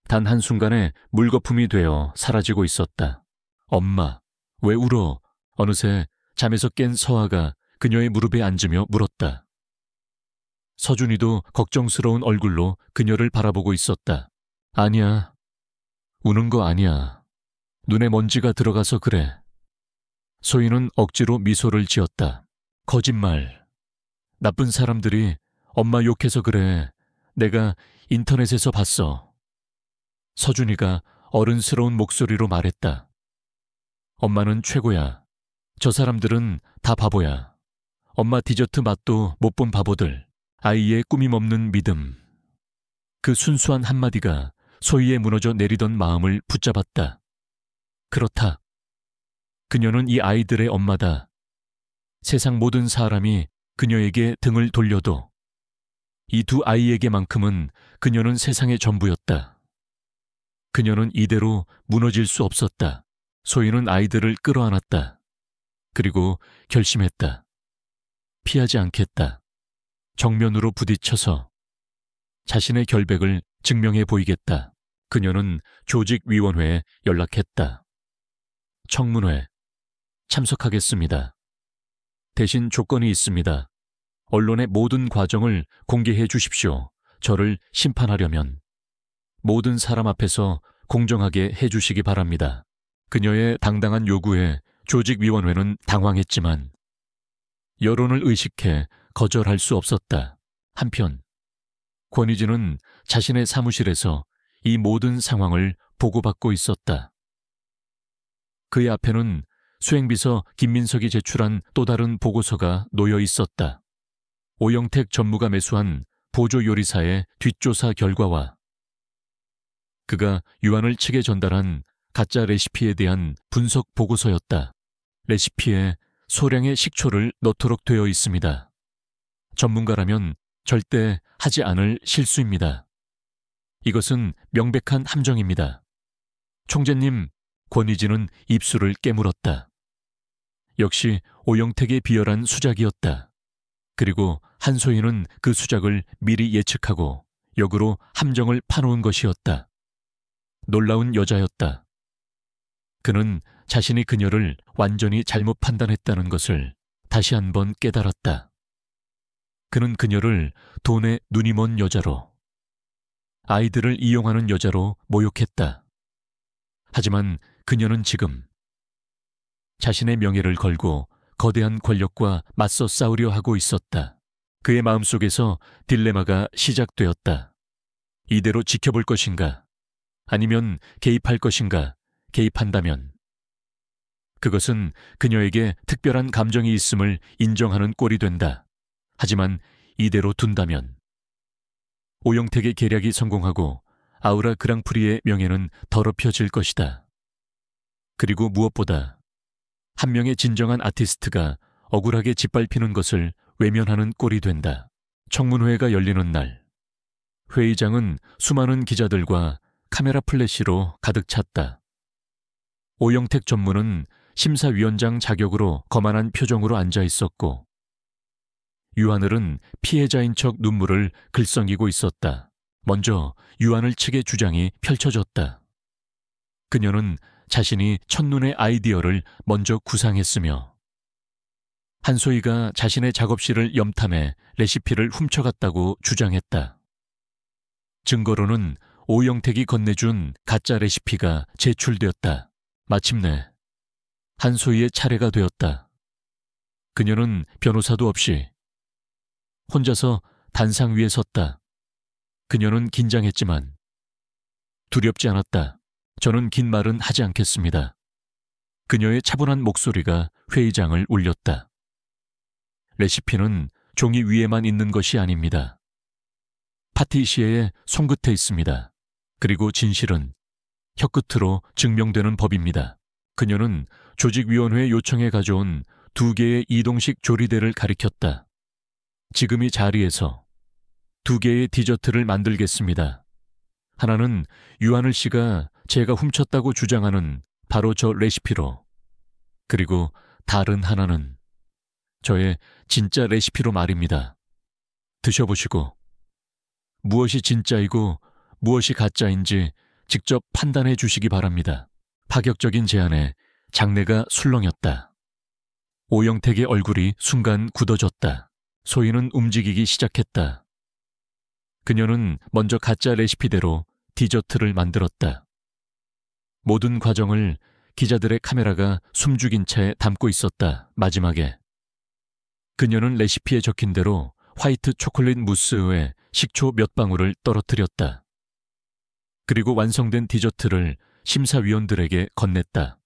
단 한순간에 물거품이 되어 사라지고 있었다. 엄마, 왜 울어? 어느새 잠에서 깬 서아가 그녀의 무릎에 앉으며 물었다. 서준이도 걱정스러운 얼굴로 그녀를 바라보고 있었다. 아니야. 우는 거 아니야. 눈에 먼지가 들어가서 그래. 소희는 억지로 미소를 지었다. 거짓말. 나쁜 사람들이 엄마 욕해서 그래. 내가 인터넷에서 봤어. 서준이가 어른스러운 목소리로 말했다. 엄마는 최고야. 저 사람들은 다 바보야. 엄마 디저트 맛도 못 본 바보들. 아이의 꾸밈없는 믿음. 그 순수한 한마디가 소희의 무너져 내리던 마음을 붙잡았다. 그렇다. 그녀는 이 아이들의 엄마다. 세상 모든 사람이 그녀에게 등을 돌려도 이 두 아이에게만큼은 그녀는 세상의 전부였다. 그녀는 이대로 무너질 수 없었다. 소희는 아이들을 끌어안았다. 그리고 결심했다. 피하지 않겠다. 정면으로 부딪혀서 자신의 결백을 증명해 보이겠다. 그녀는 조직위원회에 연락했다. 청문회 참석하겠습니다. 대신 조건이 있습니다. 언론의 모든 과정을 공개해 주십시오. 저를 심판하려면 모든 사람 앞에서 공정하게 해 주시기 바랍니다. 그녀의 당당한 요구에 조직위원회는 당황했지만 여론을 의식해 거절할 수 없었다. 한편 권희진은 자신의 사무실에서 이 모든 상황을 보고받고 있었다. 그의 앞에는 수행비서 김민석이 제출한 또 다른 보고서가 놓여 있었다. 오영택 전무가 매수한 보조요리사의 뒷조사 결과와 그가 유한을 측에 전달한 가짜 레시피에 대한 분석 보고서였다. 레시피에 소량의 식초를 넣도록 되어 있습니다. 전문가라면 절대 하지 않을 실수입니다. 이것은 명백한 함정입니다. 총재님, 권희진은 입술을 깨물었다. 역시 오영택의 비열한 수작이었다. 그리고 한소희는 그 수작을 미리 예측하고 역으로 함정을 파놓은 것이었다. 놀라운 여자였다. 그는 자신이 그녀를 완전히 잘못 판단했다는 것을 다시 한번 깨달았다. 그는 그녀를 돈에 눈이 먼 여자로, 아이들을 이용하는 여자로 모욕했다. 하지만 그녀는 지금 자신의 명예를 걸고 거대한 권력과 맞서 싸우려 하고 있었다. 그의 마음속에서 딜레마가 시작되었다. 이대로 지켜볼 것인가? 아니면 개입할 것인가? 개입한다면 그것은 그녀에게 특별한 감정이 있음을 인정하는 꼴이 된다. 하지만 이대로 둔다면 오영택의 계략이 성공하고 아우라 그랑프리의 명예는 더럽혀질 것이다. 그리고 무엇보다 한 명의 진정한 아티스트가 억울하게 짓밟히는 것을 외면하는 꼴이 된다. 청문회가 열리는 날, 회의장은 수많은 기자들과 카메라 플래시로 가득 찼다. 오영택 전무는 심사위원장 자격으로 거만한 표정으로 앉아 있었고, 유하늘은 피해자인 척 눈물을 글썽이고 있었다. 먼저 유하늘 측의 주장이 펼쳐졌다. 그녀는 자신이 첫눈의 아이디어를 먼저 구상했으며 한소희가 자신의 작업실을 염탐해 레시피를 훔쳐갔다고 주장했다. 증거로는 오영택이 건네준 가짜 레시피가 제출되었다. 마침내 한소희의 차례가 되었다. 그녀는 변호사도 없이 혼자서 단상 위에 섰다. 그녀는 긴장했지만 두렵지 않았다. 저는 긴 말은 하지 않겠습니다. 그녀의 차분한 목소리가 회의장을 울렸다. 레시피는 종이 위에만 있는 것이 아닙니다. 파티시에의 손끝에 있습니다. 그리고 진실은 혀끝으로 증명되는 법입니다. 그녀는 조직위원회 요청에 가져온 2개의 이동식 조리대를 가리켰다. 지금 이 자리에서 2개의 디저트를 만들겠습니다. 하나는 유하늘 씨가 제가 훔쳤다고 주장하는 바로 저 레시피로, 그리고 다른 하나는 저의 진짜 레시피로 말입니다. 드셔보시고 무엇이 진짜이고 무엇이 가짜인지 직접 판단해 주시기 바랍니다. 파격적인 제안에 장내가 술렁였다. 오영택의 얼굴이 순간 굳어졌다. 소희는 움직이기 시작했다. 그녀는 먼저 가짜 레시피대로 디저트를 만들었다. 모든 과정을 기자들의 카메라가 숨죽인 채 담고 있었다. 마지막에 그녀는 레시피에 적힌 대로 화이트 초콜릿 무스에 식초 몇 방울을 떨어뜨렸다. 그리고 완성된 디저트를 심사위원들에게 건넸다.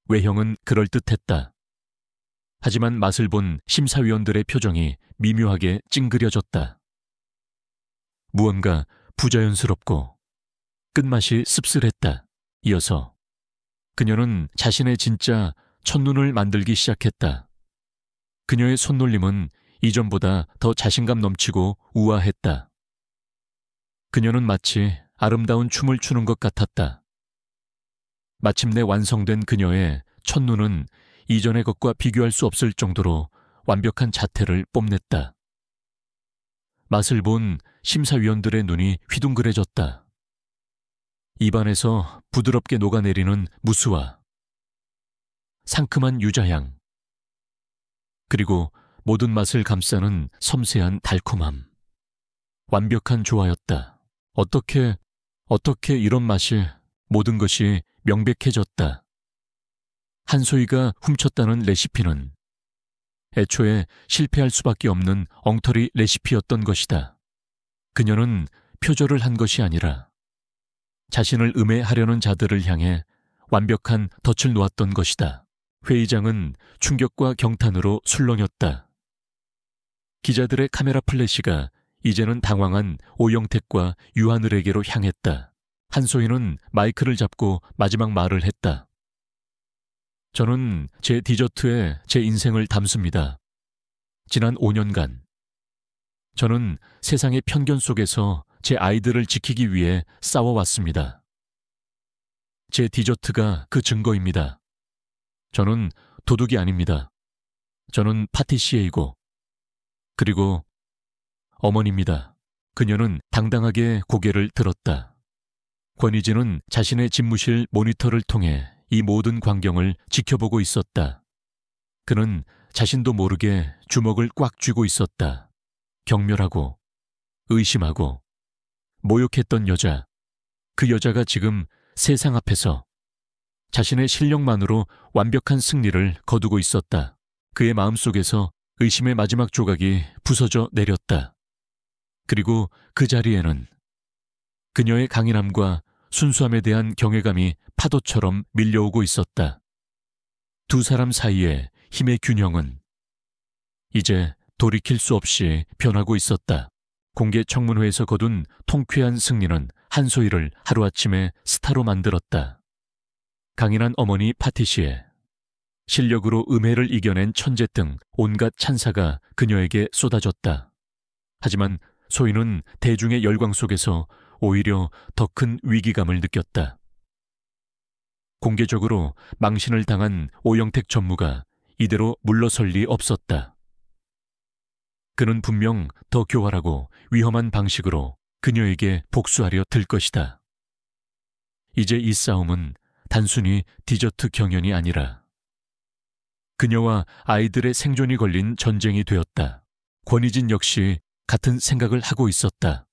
외형은 그럴듯했다. 하지만 맛을 본 심사위원들의 표정이 미묘하게 찡그려졌다. 무언가 부자연스럽고 끝맛이 씁쓸했다. 이어서 그녀는 자신의 진짜 첫눈을 만들기 시작했다. 그녀의 손놀림은 이전보다 더 자신감 넘치고 우아했다. 그녀는 마치 아름다운 춤을 추는 것 같았다. 마침내 완성된 그녀의 첫눈은 이전의 것과 비교할 수 없을 정도로 완벽한 자태를 뽐냈다. 맛을 본 심사위원들의 눈이 휘둥그레졌다. 입안에서 부드럽게 녹아내리는 무스와 상큼한 유자향, 그리고 모든 맛을 감싸는 섬세한 달콤함. 완벽한 조화였다. 어떻게 이런 맛이, 모든 것이 명백해졌다. 한소희가 훔쳤다는 레시피는 애초에 실패할 수밖에 없는 엉터리 레시피였던 것이다. 그녀는 표절을 한 것이 아니라 자신을 음해하려는 자들을 향해 완벽한 덫을 놓았던 것이다. 회의장은 충격과 경탄으로 술렁였다. 기자들의 카메라 플래시가 이제는 당황한 오영택과 유하늘에게로 향했다. 한소희는 마이크를 잡고 마지막 말을 했다. 저는 제 디저트에 제 인생을 담습니다. 지난 5년간 저는 세상의 편견 속에서 제 아이들을 지키기 위해 싸워왔습니다. 제 디저트가 그 증거입니다. 저는 도둑이 아닙니다. 저는 파티시에이고, 그리고 어머니입니다. 그녀는 당당하게 고개를 들었다. 권희진은 자신의 집무실 모니터를 통해 이 모든 광경을 지켜보고 있었다. 그는 자신도 모르게 주먹을 꽉 쥐고 있었다. 경멸하고 의심하고 모욕했던 여자, 그 여자가 지금 세상 앞에서 자신의 실력만으로 완벽한 승리를 거두고 있었다. 그의 마음속에서 의심의 마지막 조각이 부서져 내렸다. 그리고 그 자리에는 그녀의 강인함과 순수함에 대한 경외감이 파도처럼 밀려오고 있었다. 두 사람 사이의 힘의 균형은 이제 돌이킬 수 없이 변하고 있었다. 공개 청문회에서 거둔 통쾌한 승리는 한소희를 하루아침에 스타로 만들었다. 강인한 어머니 파티시에, 실력으로 음해를 이겨낸 천재 등 온갖 찬사가 그녀에게 쏟아졌다. 하지만 소희는 대중의 열광 속에서 오히려 더 큰 위기감을 느꼈다. 공개적으로 망신을 당한 오영택 전무가 이대로 물러설 리 없었다. 그는 분명 더 교활하고 위험한 방식으로 그녀에게 복수하려 들 것이다. 이제 이 싸움은 단순히 디저트 경연이 아니라 그녀와 아이들의 생존이 걸린 전쟁이 되었다. 권희진 역시 같은 생각을 하고 있었다.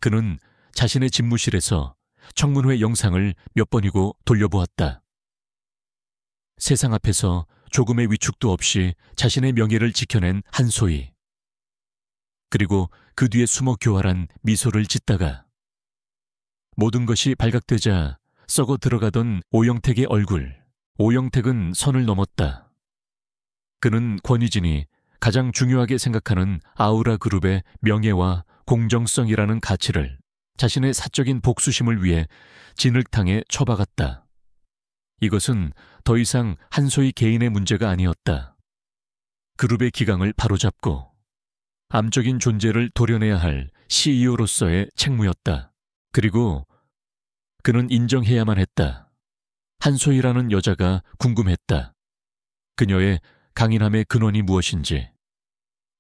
그는 자신의 집무실에서 청문회 영상을 몇 번이고 돌려보았다. 세상 앞에서 조금의 위축도 없이 자신의 명예를 지켜낸 한소희. 그리고 그 뒤에 숨어 교활한 미소를 짓다가 모든 것이 발각되자 썩어 들어가던 오영택의 얼굴. 오영택은 선을 넘었다. 그는 권희진이 가장 중요하게 생각하는 아우라 그룹의 명예와 공정성이라는 가치를 자신의 사적인 복수심을 위해 진흙탕에 처박았다. 이것은 더 이상 한소희 개인의 문제가 아니었다. 그룹의 기강을 바로잡고 암적인 존재를 도려내야 할 CEO로서의 책무였다. 그리고 그는 인정해야만 했다. 한소희라는 여자가 궁금했다. 그녀의 강인함의 근원이 무엇인지,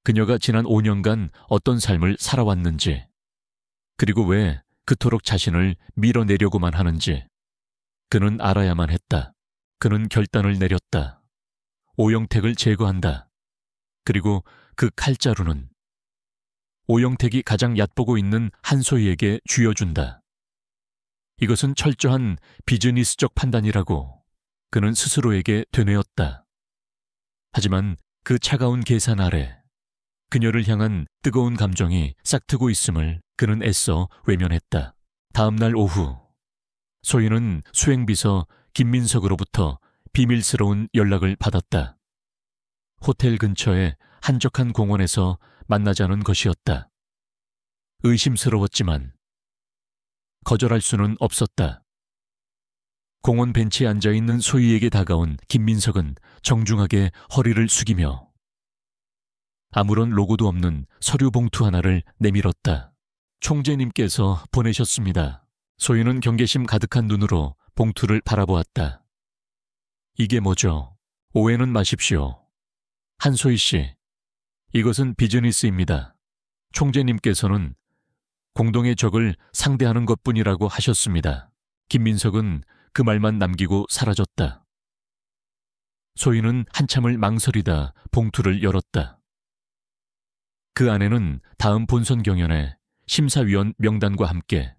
그녀가 지난 5년간 어떤 삶을 살아왔는지, 그리고 왜 그토록 자신을 밀어내려고만 하는지 그는 알아야만 했다. 그는 결단을 내렸다. 오영택을 제거한다. 그리고 그 칼자루는 오영택이 가장 얕보고 있는 한소희에게 쥐어준다. 이것은 철저한 비즈니스적 판단이라고 그는 스스로에게 되뇌었다. 하지만 그 차가운 계산 아래 그녀를 향한 뜨거운 감정이 싹트고 있음을 그는 애써 외면했다. 다음 날 오후 소희는 수행비서 김민석으로부터 비밀스러운 연락을 받았다. 호텔 근처의 한적한 공원에서 만나자는 것이었다. 의심스러웠지만 거절할 수는 없었다. 공원 벤치에 앉아있는 소희에게 다가온 김민석은 정중하게 허리를 숙이며 아무런 로고도 없는 서류 봉투 하나를 내밀었다. 총재님께서 보내셨습니다. 소희는 경계심 가득한 눈으로 봉투를 바라보았다. 이게 뭐죠? 오해는 마십시오. 한소희 씨, 이것은 비즈니스입니다. 총재님께서는 공동의 적을 상대하는 것뿐이라고 하셨습니다. 김민석은 그 말만 남기고 사라졌다. 소희는 한참을 망설이다 봉투를 열었다. 그 안에는 다음 본선 경연의 심사위원 명단과 함께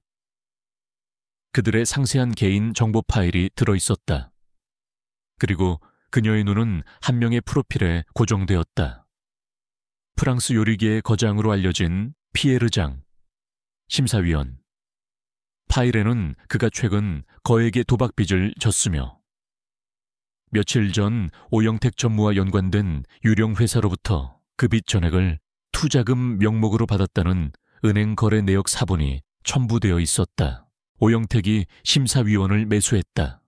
그들의 상세한 개인 정보 파일이 들어있었다. 그리고 그녀의 눈은 한 명의 프로필에 고정되었다. 프랑스 요리계의 거장으로 알려진 피에르 장, 심사위원. 파일에는 그가 최근 거액의 도박빚을 졌으며 며칠 전 오영택 전무와 연관된 유령 회사로부터 그 빚 전액을 투자금 명목으로 받았다는 은행 거래 내역 사본이 첨부되어 있었다. 오영택이 심사위원을 매수했다.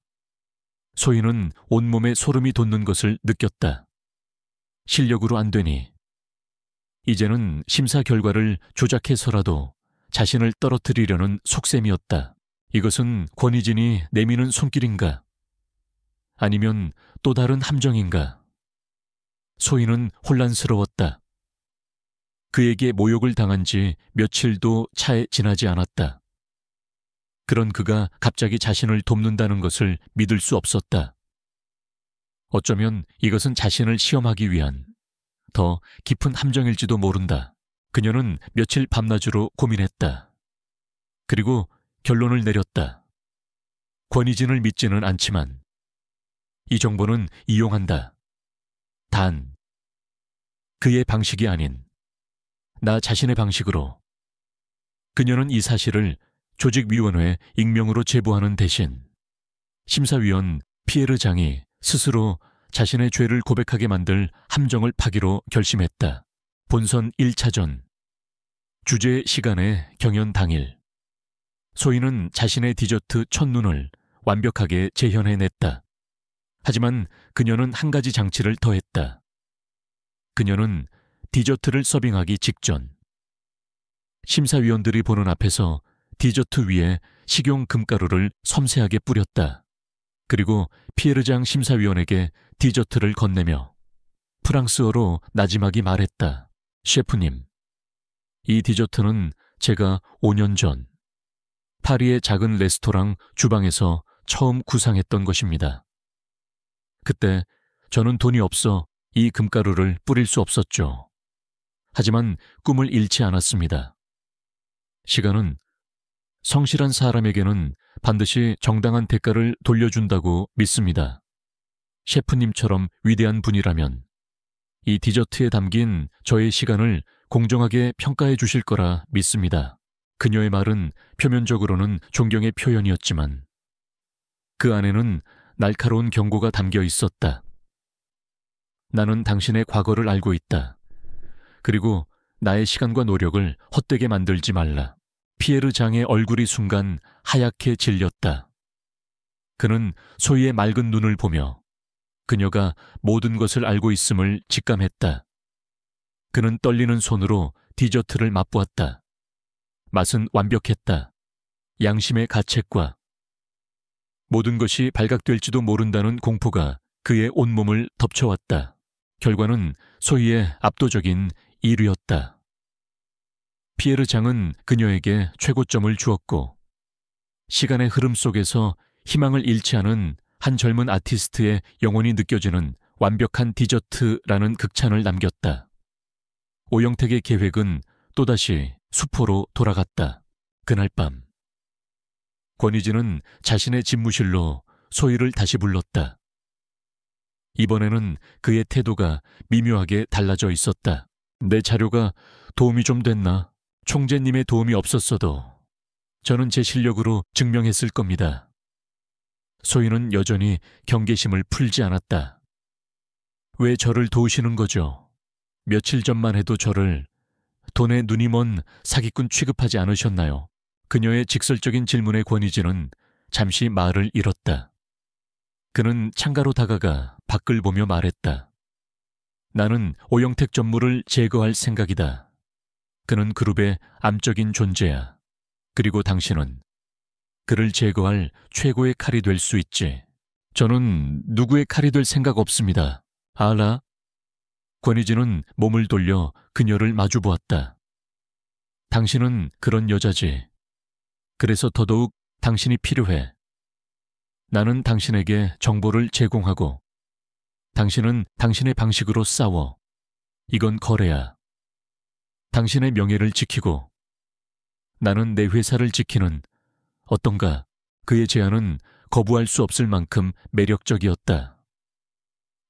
소희는 온몸에 소름이 돋는 것을 느꼈다. 실력으로 안 되니 이제는 심사 결과를 조작해서라도 자신을 떨어뜨리려는 속셈이었다. 이것은 권희진이 내미는 손길인가? 아니면 또 다른 함정인가? 소희는 혼란스러웠다. 그에게 모욕을 당한 지 며칠도 차에 지나지 않았다. 그런 그가 갑자기 자신을 돕는다는 것을 믿을 수 없었다. 어쩌면 이것은 자신을 시험하기 위한 더 깊은 함정일지도 모른다. 그녀는 며칠 밤낮으로 고민했다. 그리고 결론을 내렸다. 권희진을 믿지는 않지만 이 정보는 이용한다. 단, 그의 방식이 아닌 나 자신의 방식으로. 그녀는 이 사실을 조직위원회 익명으로 제보하는 대신 심사위원 피에르 장이 스스로 자신의 죄를 고백하게 만들 함정을 파기로 결심했다. 본선 1차전 주제 시간의 경연 당일 소희는 자신의 디저트 첫눈을 완벽하게 재현해냈다. 하지만 그녀는 한 가지 장치를 더했다. 그녀는 디저트를 서빙하기 직전 심사위원들이 보는 앞에서 디저트 위에 식용 금가루를 섬세하게 뿌렸다. 그리고 피에르장 심사위원에게 디저트를 건네며 프랑스어로 나지막이 말했다. 셰프님, 이 디저트는 제가 5년 전 파리의 작은 레스토랑 주방에서 처음 구상했던 것입니다. 그때 저는 돈이 없어 이 금가루를 뿌릴 수 없었죠. 하지만 꿈을 잃지 않았습니다. 시간은 성실한 사람에게는 반드시 정당한 대가를 돌려준다고 믿습니다. 셰프님처럼 위대한 분이라면 이 디저트에 담긴 저의 시간을 공정하게 평가해 주실 거라 믿습니다. 그녀의 말은 표면적으로는 존경의 표현이었지만 그 안에는 날카로운 경고가 담겨 있었다. 나는 당신의 과거를 알고 있다. 그리고 나의 시간과 노력을 헛되게 만들지 말라. 피에르 장의 얼굴이 순간 하얗게 질렸다. 그는 소희의 맑은 눈을 보며 그녀가 모든 것을 알고 있음을 직감했다. 그는 떨리는 손으로 디저트를 맛보았다. 맛은 완벽했다. 양심의 가책과 모든 것이 발각될지도 모른다는 공포가 그의 온몸을 덮쳐왔다. 결과는 소희의 압도적인 1위였다. 피에르 장은 그녀에게 최고점을 주었고 시간의 흐름 속에서 희망을 잃지 않은 한 젊은 아티스트의 영혼이 느껴지는 완벽한 디저트라는 극찬을 남겼다. 오영택의 계획은 또다시 수포로 돌아갔다. 그날 밤 권희진은 자신의 집무실로 소희를 다시 불렀다. 이번에는 그의 태도가 미묘하게 달라져 있었다. 내 자료가 도움이 좀 됐나? 총재님의 도움이 없었어도 저는 제 실력으로 증명했을 겁니다. 소희는 여전히 경계심을 풀지 않았다. 왜 저를 도우시는 거죠? 며칠 전만 해도 저를 돈에 눈이 먼 사기꾼 취급하지 않으셨나요? 그녀의 직설적인 질문에 권희진은 잠시 말을 잃었다. 그는 창가로 다가가 밖을 보며 말했다. 나는 오영택 전무를 제거할 생각이다. 그는 그룹의 암적인 존재야. 그리고 당신은 그를 제거할 최고의 칼이 될 수 있지. 저는 누구의 칼이 될 생각 없습니다. 알아? 권희진은 몸을 돌려 그녀를 마주보았다. 당신은 그런 여자지. 그래서 더더욱 당신이 필요해. 나는 당신에게 정보를 제공하고 당신은 당신의 방식으로 싸워. 이건 거래야. 당신의 명예를 지키고 나는 내 회사를 지키는 어떤가 그의 제안은 거부할 수 없을 만큼 매력적이었다.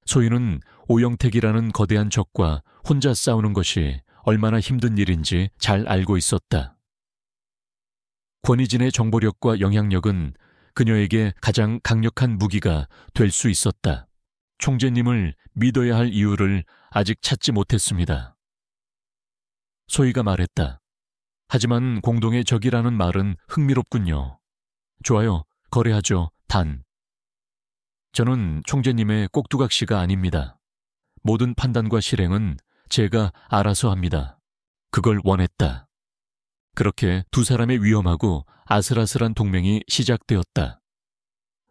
소희는 오영택이라는 거대한 적과 혼자 싸우는 것이 얼마나 힘든 일인지 잘 알고 있었다. 권희진의 정보력과 영향력은 그녀에게 가장 강력한 무기가 될 수 있었다. 총재님을 믿어야 할 이유를 아직 찾지 못했습니다. 소희가 말했다. 하지만 공동의 적이라는 말은 흥미롭군요. 좋아요. 거래하죠. 단. 저는 총재님의 꼭두각시가 아닙니다. 모든 판단과 실행은 제가 알아서 합니다. 그걸 원했다. 그렇게 두 사람의 위험하고 아슬아슬한 동맹이 시작되었다.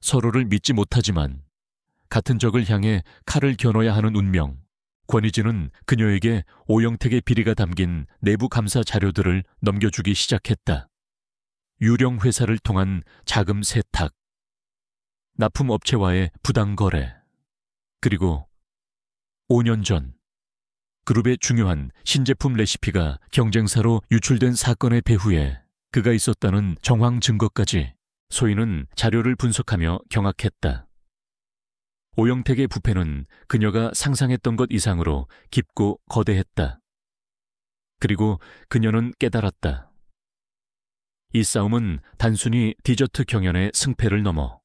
서로를 믿지 못하지만 같은 적을 향해 칼을 겨눠야 하는 운명. 권희진은 그녀에게 오영택의 비리가 담긴 내부 감사 자료들을 넘겨주기 시작했다. 유령 회사를 통한 자금 세탁, 납품업체와의 부당 거래, 그리고 5년 전 그룹의 중요한 신제품 레시피가 경쟁사로 유출된 사건의 배후에 그가 있었다는 정황 증거까지 소희는 자료를 분석하며 경악했다. 오영택의 부패는 그녀가 상상했던 것 이상으로 깊고 거대했다. 그리고 그녀는 깨달았다. 이 싸움은 단순히 디저트 경연의 승패를 넘어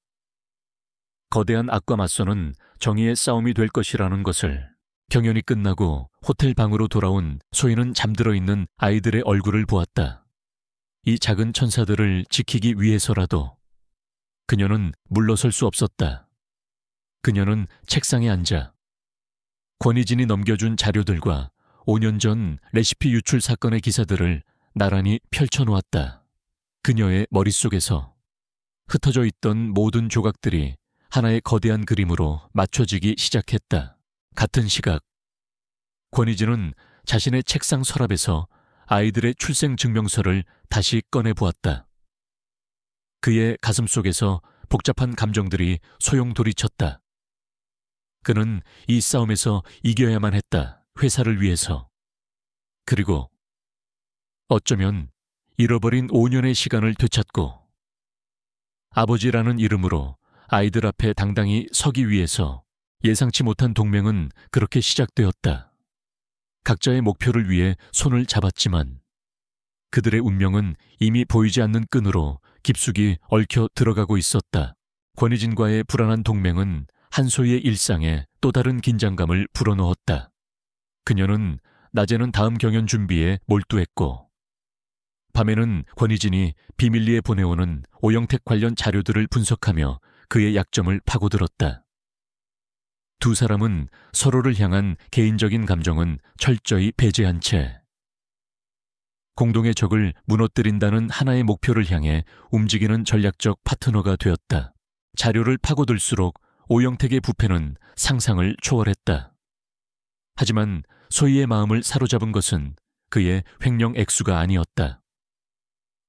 거대한 악과 맞서는 정의의 싸움이 될 것이라는 것을. 경연이 끝나고 호텔 방으로 돌아온 소희는 잠들어 있는 아이들의 얼굴을 보았다. 이 작은 천사들을 지키기 위해서라도 그녀는 물러설 수 없었다. 그녀는 책상에 앉아 권희진이 넘겨준 자료들과 5년 전 레시피 유출 사건의 기사들을 나란히 펼쳐놓았다. 그녀의 머릿속에서 흩어져 있던 모든 조각들이 하나의 거대한 그림으로 맞춰지기 시작했다. 같은 시각, 권희진은 자신의 책상 서랍에서 아이들의 출생 증명서를 다시 꺼내보았다. 그의 가슴 속에서 복잡한 감정들이 소용돌이쳤다. 그는 이 싸움에서 이겨야만 했다. 회사를 위해서. 그리고 어쩌면 잃어버린 5년의 시간을 되찾고 아버지라는 이름으로 아이들 앞에 당당히 서기 위해서. 예상치 못한 동맹은 그렇게 시작되었다. 각자의 목표를 위해 손을 잡았지만 그들의 운명은 이미 보이지 않는 끈으로 깊숙이 얽혀 들어가고 있었다. 권희진과의 불안한 동맹은 한소희의 일상에 또 다른 긴장감을 불어넣었다. 그녀는 낮에는 다음 경연 준비에 몰두했고 밤에는 권희진이 비밀리에 보내오는 오영택 관련 자료들을 분석하며 그의 약점을 파고들었다. 두 사람은 서로를 향한 개인적인 감정은 철저히 배제한 채 공동의 적을 무너뜨린다는 하나의 목표를 향해 움직이는 전략적 파트너가 되었다. 자료를 파고들수록 오영택의 부패는 상상을 초월했다. 하지만 소희의 마음을 사로잡은 것은 그의 횡령 액수가 아니었다.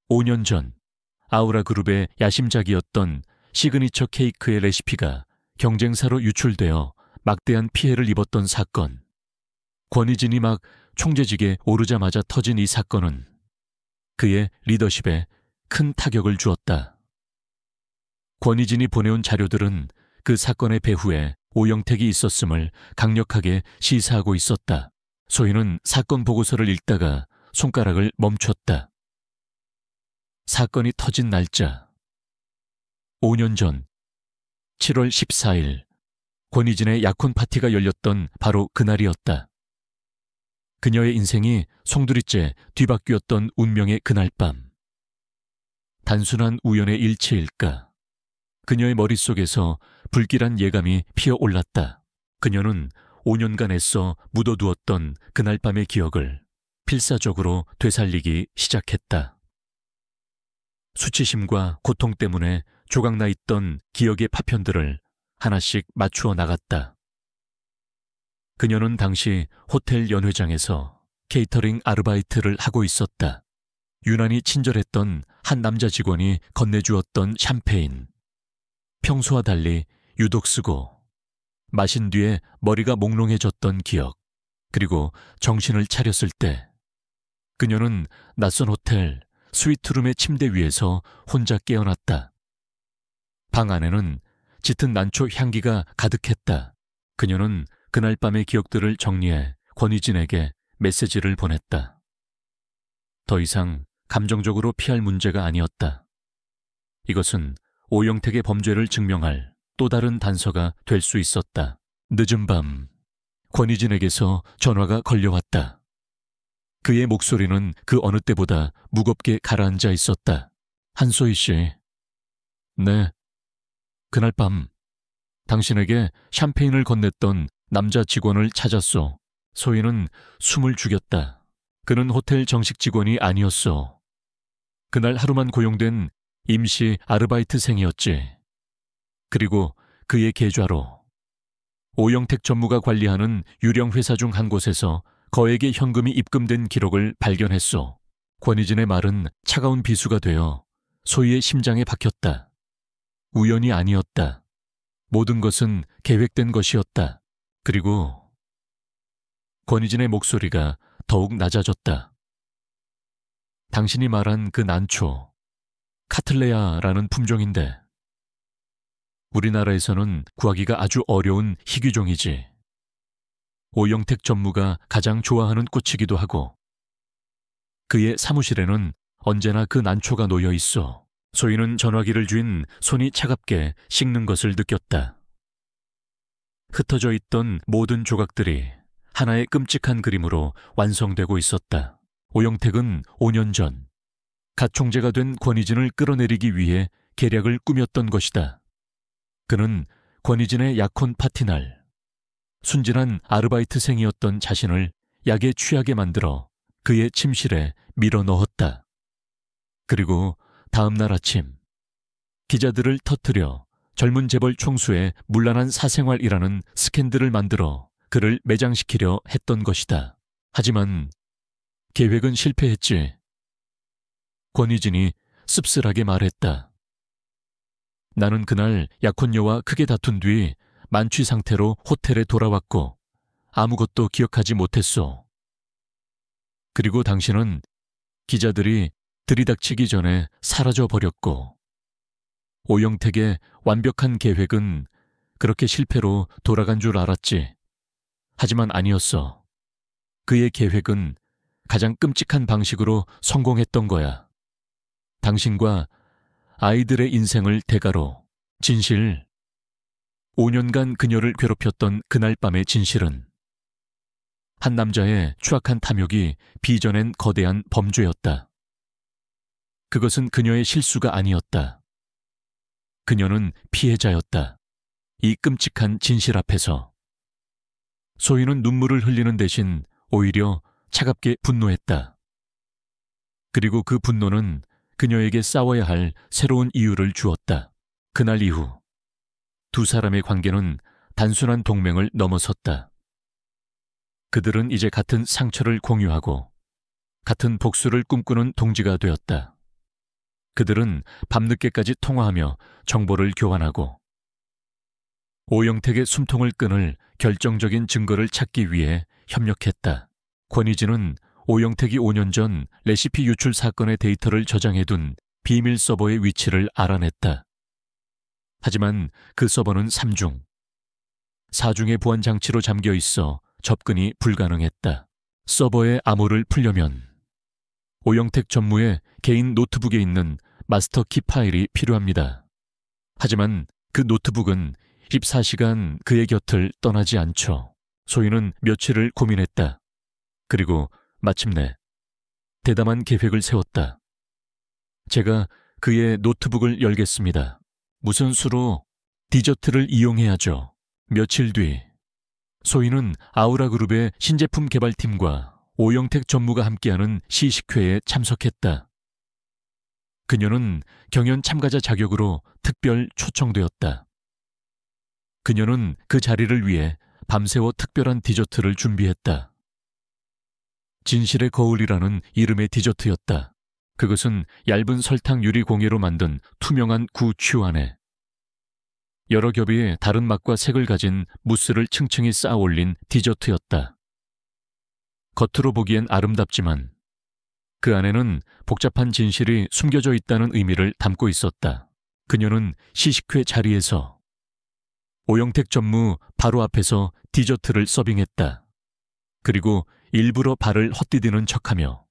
5년 전 아우라 그룹의 야심작이었던 시그니처 케이크의 레시피가 경쟁사로 유출되어 막대한 피해를 입었던 사건. 권희진이 막 총재직에 오르자마자 터진 이 사건은 그의 리더십에 큰 타격을 주었다. 권희진이 보내온 자료들은 그 사건의 배후에 오영택이 있었음을 강력하게 시사하고 있었다. 소희는 사건 보고서를 읽다가 손가락을 멈췄다. 사건이 터진 날짜. 5년 전 7월 14일 권희진의 약혼 파티가 열렸던 바로 그날이었다. 그녀의 인생이 송두리째 뒤바뀌었던 운명의 그날 밤. 단순한 우연의 일치일까? 그녀의 머릿속에서 불길한 예감이 피어올랐다. 그녀는 5년간 애써 묻어두었던 그날 밤의 기억을 필사적으로 되살리기 시작했다. 수치심과 고통 때문에 조각나 있던 기억의 파편들을 하나씩 맞추어 나갔다. 그녀는 당시 호텔 연회장에서 케이터링 아르바이트를 하고 있었다. 유난히 친절했던 한 남자 직원이 건네주었던 샴페인. 평소와 달리 유독 쓰고 마신 뒤에 머리가 몽롱해졌던 기억. 그리고 정신을 차렸을 때 그녀는 낯선 호텔 스위트룸의 침대 위에서 혼자 깨어났다. 방 안에는 짙은 난초 향기가 가득했다. 그녀는 그날 밤의 기억들을 정리해 권희진에게 메시지를 보냈다. 더 이상 감정적으로 피할 문제가 아니었다. 이것은 오영택의 범죄를 증명할 또 다른 단서가 될 수 있었다. 늦은 밤, 권희진에게서 전화가 걸려왔다. 그의 목소리는 그 어느 때보다 무겁게 가라앉아 있었다. 한소희 씨. 네. 그날 밤 당신에게 샴페인을 건넸던 남자 직원을 찾았소. 소희는 숨을 죽였다. 그는 호텔 정식 직원이 아니었어. 그날 하루만 고용된 임시 아르바이트생이었지. 그리고 그의 계좌로 오영택 전무가 관리하는 유령 회사 중 한 곳에서 거액의 현금이 입금된 기록을 발견했소. 권희진의 말은 차가운 비수가 되어 소희의 심장에 박혔다. 우연이 아니었다. 모든 것은 계획된 것이었다. 그리고 권희진의 목소리가 더욱 낮아졌다. 당신이 말한 그 난초, 카틀레아라는 품종인데 우리나라에서는 구하기가 아주 어려운 희귀종이지. 오영택 전무가 가장 좋아하는 꽃이기도 하고 그의 사무실에는 언제나 그 난초가 놓여 있어 소희는 전화기를 쥔 손이 차갑게 식는 것을 느꼈다. 흩어져 있던 모든 조각들이 하나의 끔찍한 그림으로 완성되고 있었다. 오영택은 5년 전 갓 총재가 된 권희진을 끌어내리기 위해 계략을 꾸몄던 것이다. 그는 권희진의 약혼 파티날 순진한 아르바이트생이었던 자신을 약에 취하게 만들어 그의 침실에 밀어 넣었다. 그리고 다음 날 아침 기자들을 터뜨려 젊은 재벌 총수의 문란한 사생활이라는 스캔들을 만들어 그를 매장시키려 했던 것이다. 하지만 계획은 실패했지. 권희진이 씁쓸하게 말했다. 나는 그날 약혼녀와 크게 다툰 뒤 만취 상태로 호텔에 돌아왔고 아무것도 기억하지 못했소. 그리고 당신은 기자들이 들이닥치기 전에 사라져 버렸고 오영택의 완벽한 계획은 그렇게 실패로 돌아간 줄 알았지. 하지만 아니었어. 그의 계획은 가장 끔찍한 방식으로 성공했던 거야. 당신과 아이들의 인생을 대가로 진실, 5년간 그녀를 괴롭혔던 그날 밤의 진실은 한 남자의 추악한 탐욕이 빚어낸 거대한 범죄였다. 그것은 그녀의 실수가 아니었다. 그녀는 피해자였다. 이 끔찍한 진실 앞에서. 소희는 눈물을 흘리는 대신 오히려 차갑게 분노했다. 그리고 그 분노는 그녀에게 싸워야 할 새로운 이유를 주었다. 그날 이후 두 사람의 관계는 단순한 동맹을 넘어섰다. 그들은 이제 같은 상처를 공유하고 같은 복수를 꿈꾸는 동지가 되었다. 그들은 밤늦게까지 통화하며 정보를 교환하고 오영택의 숨통을 끊을 결정적인 증거를 찾기 위해 협력했다. 권희진은 오영택이 5년 전 레시피 유출 사건의 데이터를 저장해둔 비밀 서버의 위치를 알아냈다. 하지만 그 서버는 3중, 4중의 보안 장치로 잠겨 있어 접근이 불가능했다. 서버의 암호를 풀려면 오영택 전무의 개인 노트북에 있는 마스터 키 파일이 필요합니다. 하지만 그 노트북은 14시간 그의 곁을 떠나지 않죠. 소희는 며칠을 고민했다. 그리고 마침내 대담한 계획을 세웠다. 제가 그의 노트북을 열겠습니다. 무슨 수로? 디저트를 이용해야죠. 며칠 뒤 소희는 아우라그룹의 신제품 개발팀과 오영택 전무가 함께하는 시식회에 참석했다. 그녀는 경연 참가자 자격으로 특별 초청되었다. 그녀는 그 자리를 위해 밤새워 특별한 디저트를 준비했다. 진실의 거울이라는 이름의 디저트였다. 그것은 얇은 설탕 유리 공예로 만든 투명한 구취 안에 여러 겹의 다른 맛과 색을 가진 무스를 층층이 쌓아 올린 디저트였다. 겉으로 보기엔 아름답지만 그 안에는 복잡한 진실이 숨겨져 있다는 의미를 담고 있었다. 그녀는 시식회 자리에서 오영택 전무 바로 앞에서 디저트를 서빙했다. 그리고 일부러 발을 헛디디는 척하며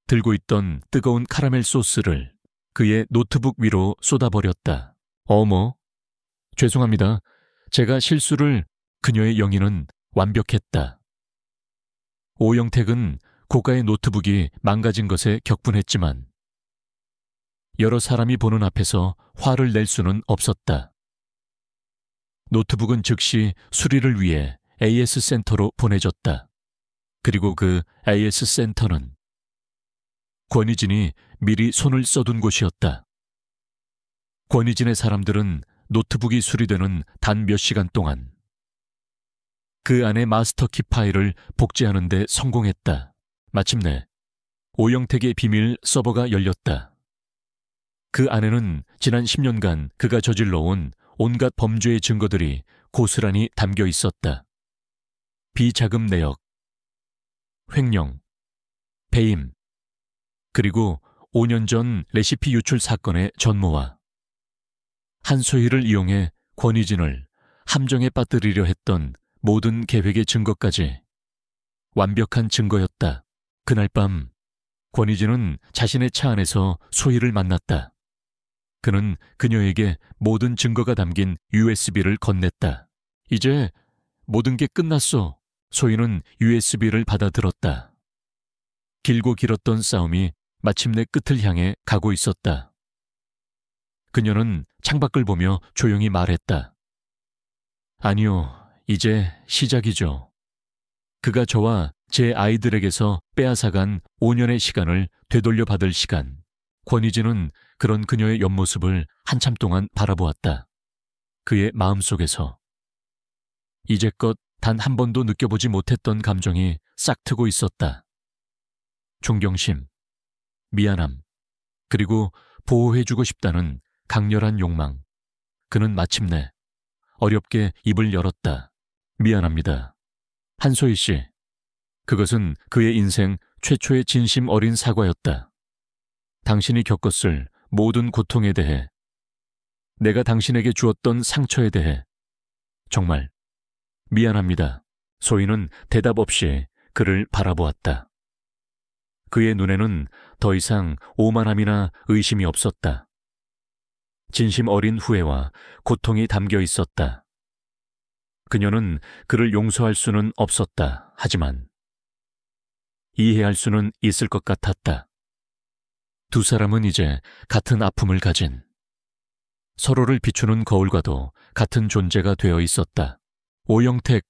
들고 있던 뜨거운 카라멜 소스를 그의 노트북 위로 쏟아버렸다. 어머, 죄송합니다. 제가 실수를... 그녀의 영의는 완벽했다. 오영택은 고가의 노트북이 망가진 것에 격분했지만 여러 사람이 보는 앞에서 화를 낼 수는 없었다. 노트북은 즉시 수리를 위해 AS 센터로 보내졌다. 그리고 그 AS 센터는 권희진이 미리 손을 써둔 곳이었다. 권희진의 사람들은 노트북이 수리되는 단 몇 시간 동안 그 안에 마스터키 파일을 복제하는 데 성공했다. 마침내 오영택의 비밀 서버가 열렸다. 그 안에는 지난 10년간 그가 저질러온 온갖 범죄의 증거들이 고스란히 담겨 있었다. 비자금 내역, 횡령, 배임, 그리고 5년 전 레시피 유출 사건의 전모와 한소희를 이용해 권희진을 함정에 빠뜨리려 했던 모든 계획의 증거까지 완벽한 증거였다. 그날 밤 권희진은 자신의 차 안에서 소희를 만났다. 그는 그녀에게 모든 증거가 담긴 USB를 건넸다. 이제 모든 게 끝났어. 소희는 USB를 받아들었다. 길고 길었던 싸움이 마침내 끝을 향해 가고 있었다. 그녀는 창밖을 보며 조용히 말했다. 아니요, 이제 시작이죠. 그가 저와 제 아이들에게서 빼앗아간 5년의 시간을 되돌려 받을 시간. 권희진은 그런 그녀의 옆모습을 한참 동안 바라보았다. 그의 마음속에서 이제껏 단 한 번도 느껴보지 못했던 감정이 싹트고 있었다. 존경심, 미안함, 그리고 보호해주고 싶다는 강렬한 욕망. 그는 마침내 어렵게 입을 열었다. 미안합니다. 한소희 씨. 그것은 그의 인생 최초의 진심 어린 사과였다. 당신이 겪었을 모든 고통에 대해, 내가 당신에게 주었던 상처에 대해 정말 미안합니다. 소희는 대답 없이 그를 바라보았다. 그의 눈에는 더 이상 오만함이나 의심이 없었다. 진심 어린 후회와 고통이 담겨 있었다. 그녀는 그를 용서할 수는 없었다. 하지만 이해할 수는 있을 것 같았다. 두 사람은 이제 같은 아픔을 가진, 서로를 비추는 거울과도 같은 존재가 되어 있었다. 오영택,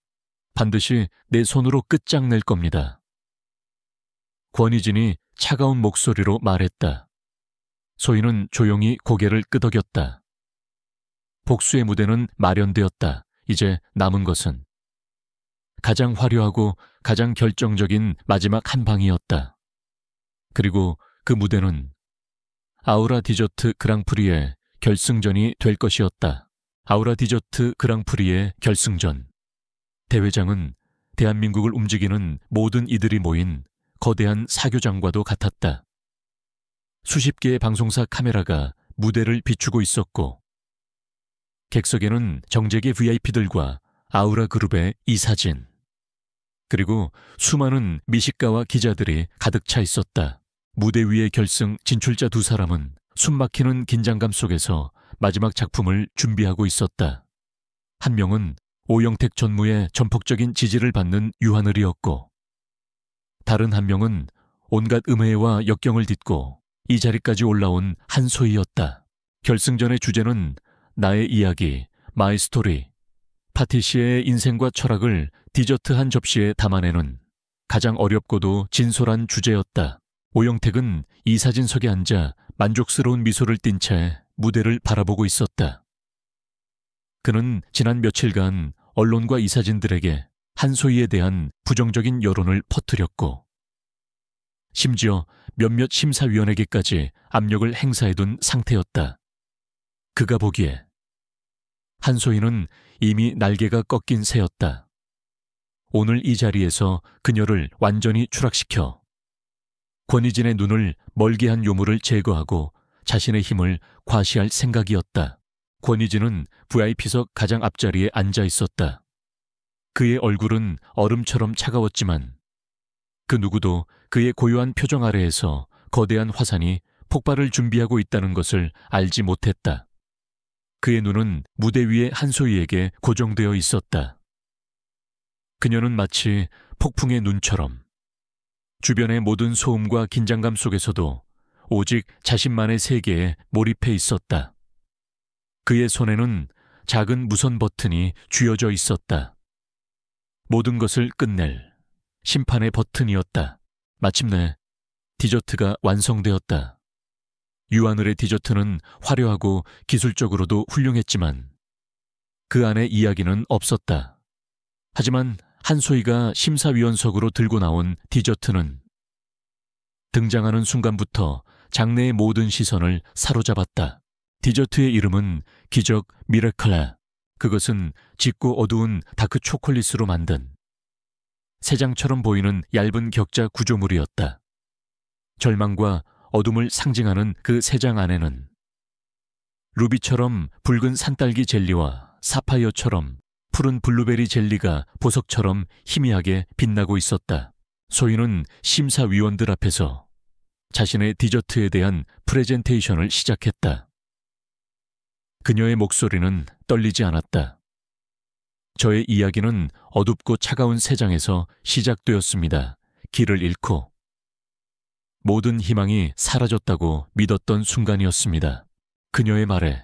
반드시 내 손으로 끝장낼 겁니다. 권희진이 차가운 목소리로 말했다. 소희는 조용히 고개를 끄덕였다. 복수의 무대는 마련되었다. 이제 남은 것은 가장 화려하고 가장 결정적인 마지막 한 방이었다. 그리고 그 무대는 아우라 디저트 그랑프리의 결승전이 될 것이었다. 아우라 디저트 그랑프리의 결승전. 대회장은 대한민국을 움직이는 모든 이들이 모인 거대한 사교장과도 같았다. 수십 개의 방송사 카메라가 무대를 비추고 있었고, 객석에는 정재계 VIP들과 아우라 그룹의 이사진, 그리고 수많은 미식가와 기자들이 가득 차 있었다. 무대 위의 결승 진출자 두 사람은 숨막히는 긴장감 속에서 마지막 작품을 준비하고 있었다. 한 명은 오영택 전무의 전폭적인 지지를 받는 유하늘이었고, 다른 한 명은 온갖 음해와 역경을 딛고 이 자리까지 올라온 한소희였다. 결승전의 주제는 나의 이야기, 마이 스토리. 파티시에의 인생과 철학을 디저트 한 접시에 담아내는 가장 어렵고도 진솔한 주제였다. 오영택은 이사진석에 앉아 만족스러운 미소를 띤 채 무대를 바라보고 있었다. 그는 지난 며칠간 언론과 이사진들에게 한소희에 대한 부정적인 여론을 퍼뜨렸고, 심지어 몇몇 심사위원에게까지 압력을 행사해둔 상태였다. 그가 보기에 한소희는 이미 날개가 꺾인 새였다. 오늘 이 자리에서 그녀를 완전히 추락시켜 권희진의 눈을 멀게 한 요물을 제거하고 자신의 힘을 과시할 생각이었다. 권희진은 VIP석 가장 앞자리에 앉아 있었다. 그의 얼굴은 얼음처럼 차가웠지만 그 누구도 그의 고요한 표정 아래에서 거대한 화산이 폭발을 준비하고 있다는 것을 알지 못했다. 그의 눈은 무대 위의 한소희에게 고정되어 있었다. 그녀는 마치 폭풍의 눈처럼 주변의 모든 소음과 긴장감 속에서도 오직 자신만의 세계에 몰입해 있었다. 그의 손에는 작은 무선 버튼이 쥐어져 있었다. 모든 것을 끝낼 심판의 버튼이었다. 마침내 디저트가 완성되었다. 유하늘의 디저트는 화려하고 기술적으로도 훌륭했지만 그 안에 이야기는 없었다. 하지만 한소희가 심사위원석으로 들고 나온 디저트는 등장하는 순간부터 장내의 모든 시선을 사로잡았다. 디저트의 이름은 기적 미라클라. 그것은 짙고 어두운 다크 초콜릿으로 만든 새 장처럼 보이는 얇은 격자 구조물이었다. 절망과 어둠을 상징하는 그 세 장 안에는 루비처럼 붉은 산딸기 젤리와 사파이어처럼 푸른 블루베리 젤리가 보석처럼 희미하게 빛나고 있었다. 소희는 심사위원들 앞에서 자신의 디저트에 대한 프레젠테이션을 시작했다. 그녀의 목소리는 떨리지 않았다. 저의 이야기는 어둡고 차가운 세상에서 시작되었습니다. 길을 잃고 모든 희망이 사라졌다고 믿었던 순간이었습니다. 그녀의 말에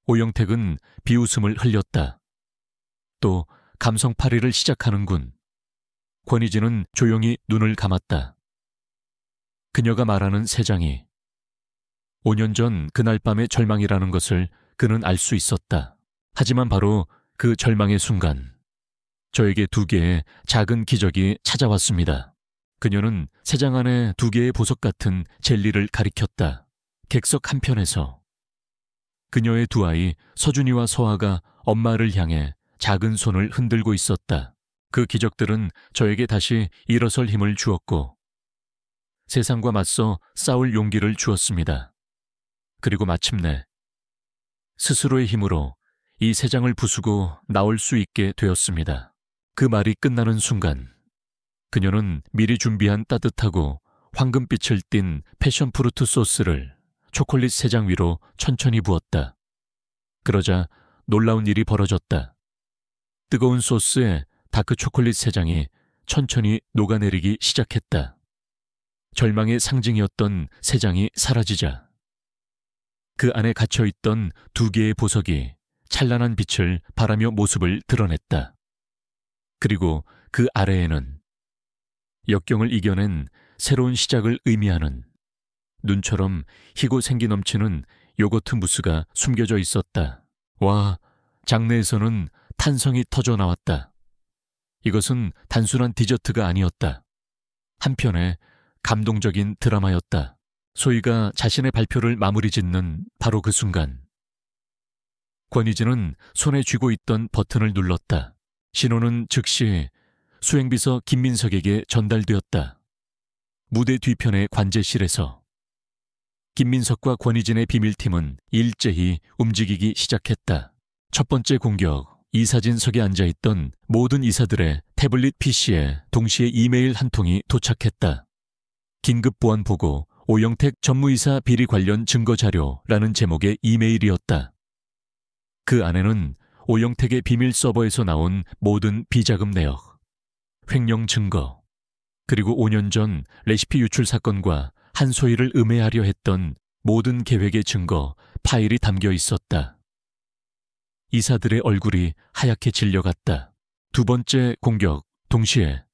오영택은 비웃음을 흘렸다. 또 감성팔이를 시작하는군. 권희진은 조용히 눈을 감았다. 그녀가 말하는 세상이 5년 전 그날 밤의 절망이라는 것을 그는 알 수 있었다. 하지만 바로 그 절망의 순간 저에게 2개의 작은 기적이 찾아왔습니다. 그녀는 세 장 안에 2개의 보석 같은 젤리를 가리켰다. 객석 한편에서 그녀의 2 아이 서준이와 서아가 엄마를 향해 작은 손을 흔들고 있었다. 그 기적들은 저에게 다시 일어설 힘을 주었고 세상과 맞서 싸울 용기를 주었습니다. 그리고 마침내 스스로의 힘으로 이 세상을 부수고 나올 수 있게 되었습니다. 그 말이 끝나는 순간 그녀는 미리 준비한 따뜻하고 황금빛을 띤 패션프루트 소스를 초콜릿 3장 위로 천천히 부었다. 그러자 놀라운 일이 벌어졌다. 뜨거운 소스에 다크 초콜릿 3장이 천천히 녹아내리기 시작했다. 절망의 상징이었던 3장이 사라지자 그 안에 갇혀있던 2개의 보석이 찬란한 빛을 발하며 모습을 드러냈다. 그리고 그 아래에는 역경을 이겨낸 새로운 시작을 의미하는 눈처럼 희고 생기 넘치는 요거트 무스가 숨겨져 있었다. 와, 장내에서는 탄성이 터져 나왔다. 이것은 단순한 디저트가 아니었다. 한편의 감동적인 드라마였다. 소희가 자신의 발표를 마무리 짓는 바로 그 순간 권희진은 손에 쥐고 있던 버튼을 눌렀다. 신호는 즉시 수행비서 김민석에게 전달되었다. 무대 뒤편의 관제실에서 김민석과 권희진의 비밀팀은 일제히 움직이기 시작했다. 첫 번째 공격, 이사진석에 앉아있던 모든 이사들의 태블릿 PC에 동시에 이메일 한 통이 도착했다. 긴급 보안 보고 오영택 전무이사 비리 관련 증거자료라는 제목의 이메일이었다. 그 안에는 오영택의 비밀 서버에서 나온 모든 비자금 내역, 횡령 증거, 그리고 5년 전 레시피 유출 사건과 한소희를 음해하려 했던 모든 계획의 증거, 파일이 담겨 있었다. 이사들의 얼굴이 하얗게 질려갔다. 두 번째 공격, 동시에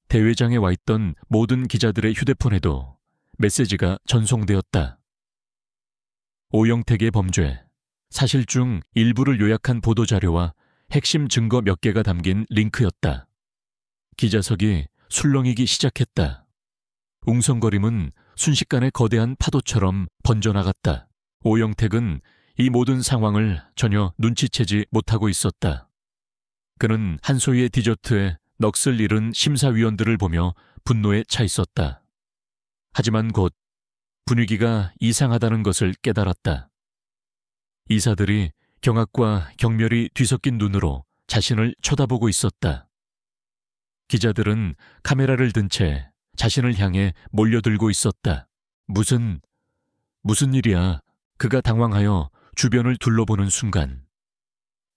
대회장에 와 있던 모든 기자들의 휴대폰에도 메시지가 전송되었다. 오영택의 범죄, 사실 중 일부를 요약한 보도자료와 핵심 증거 몇 개가 담긴 링크였다. 기자석이 술렁이기 시작했다. 웅성거림은 순식간에 거대한 파도처럼 번져나갔다. 오영택은 이 모든 상황을 전혀 눈치채지 못하고 있었다. 그는 한소희의 디저트에 넋을 잃은 심사위원들을 보며 분노에 차 있었다. 하지만 곧 분위기가 이상하다는 것을 깨달았다. 이사들이 경악과 경멸이 뒤섞인 눈으로 자신을 쳐다보고 있었다. 기자들은 카메라를 든 채 자신을 향해 몰려들고 있었다. 무슨 일이야? 그가 당황하여 주변을 둘러보는 순간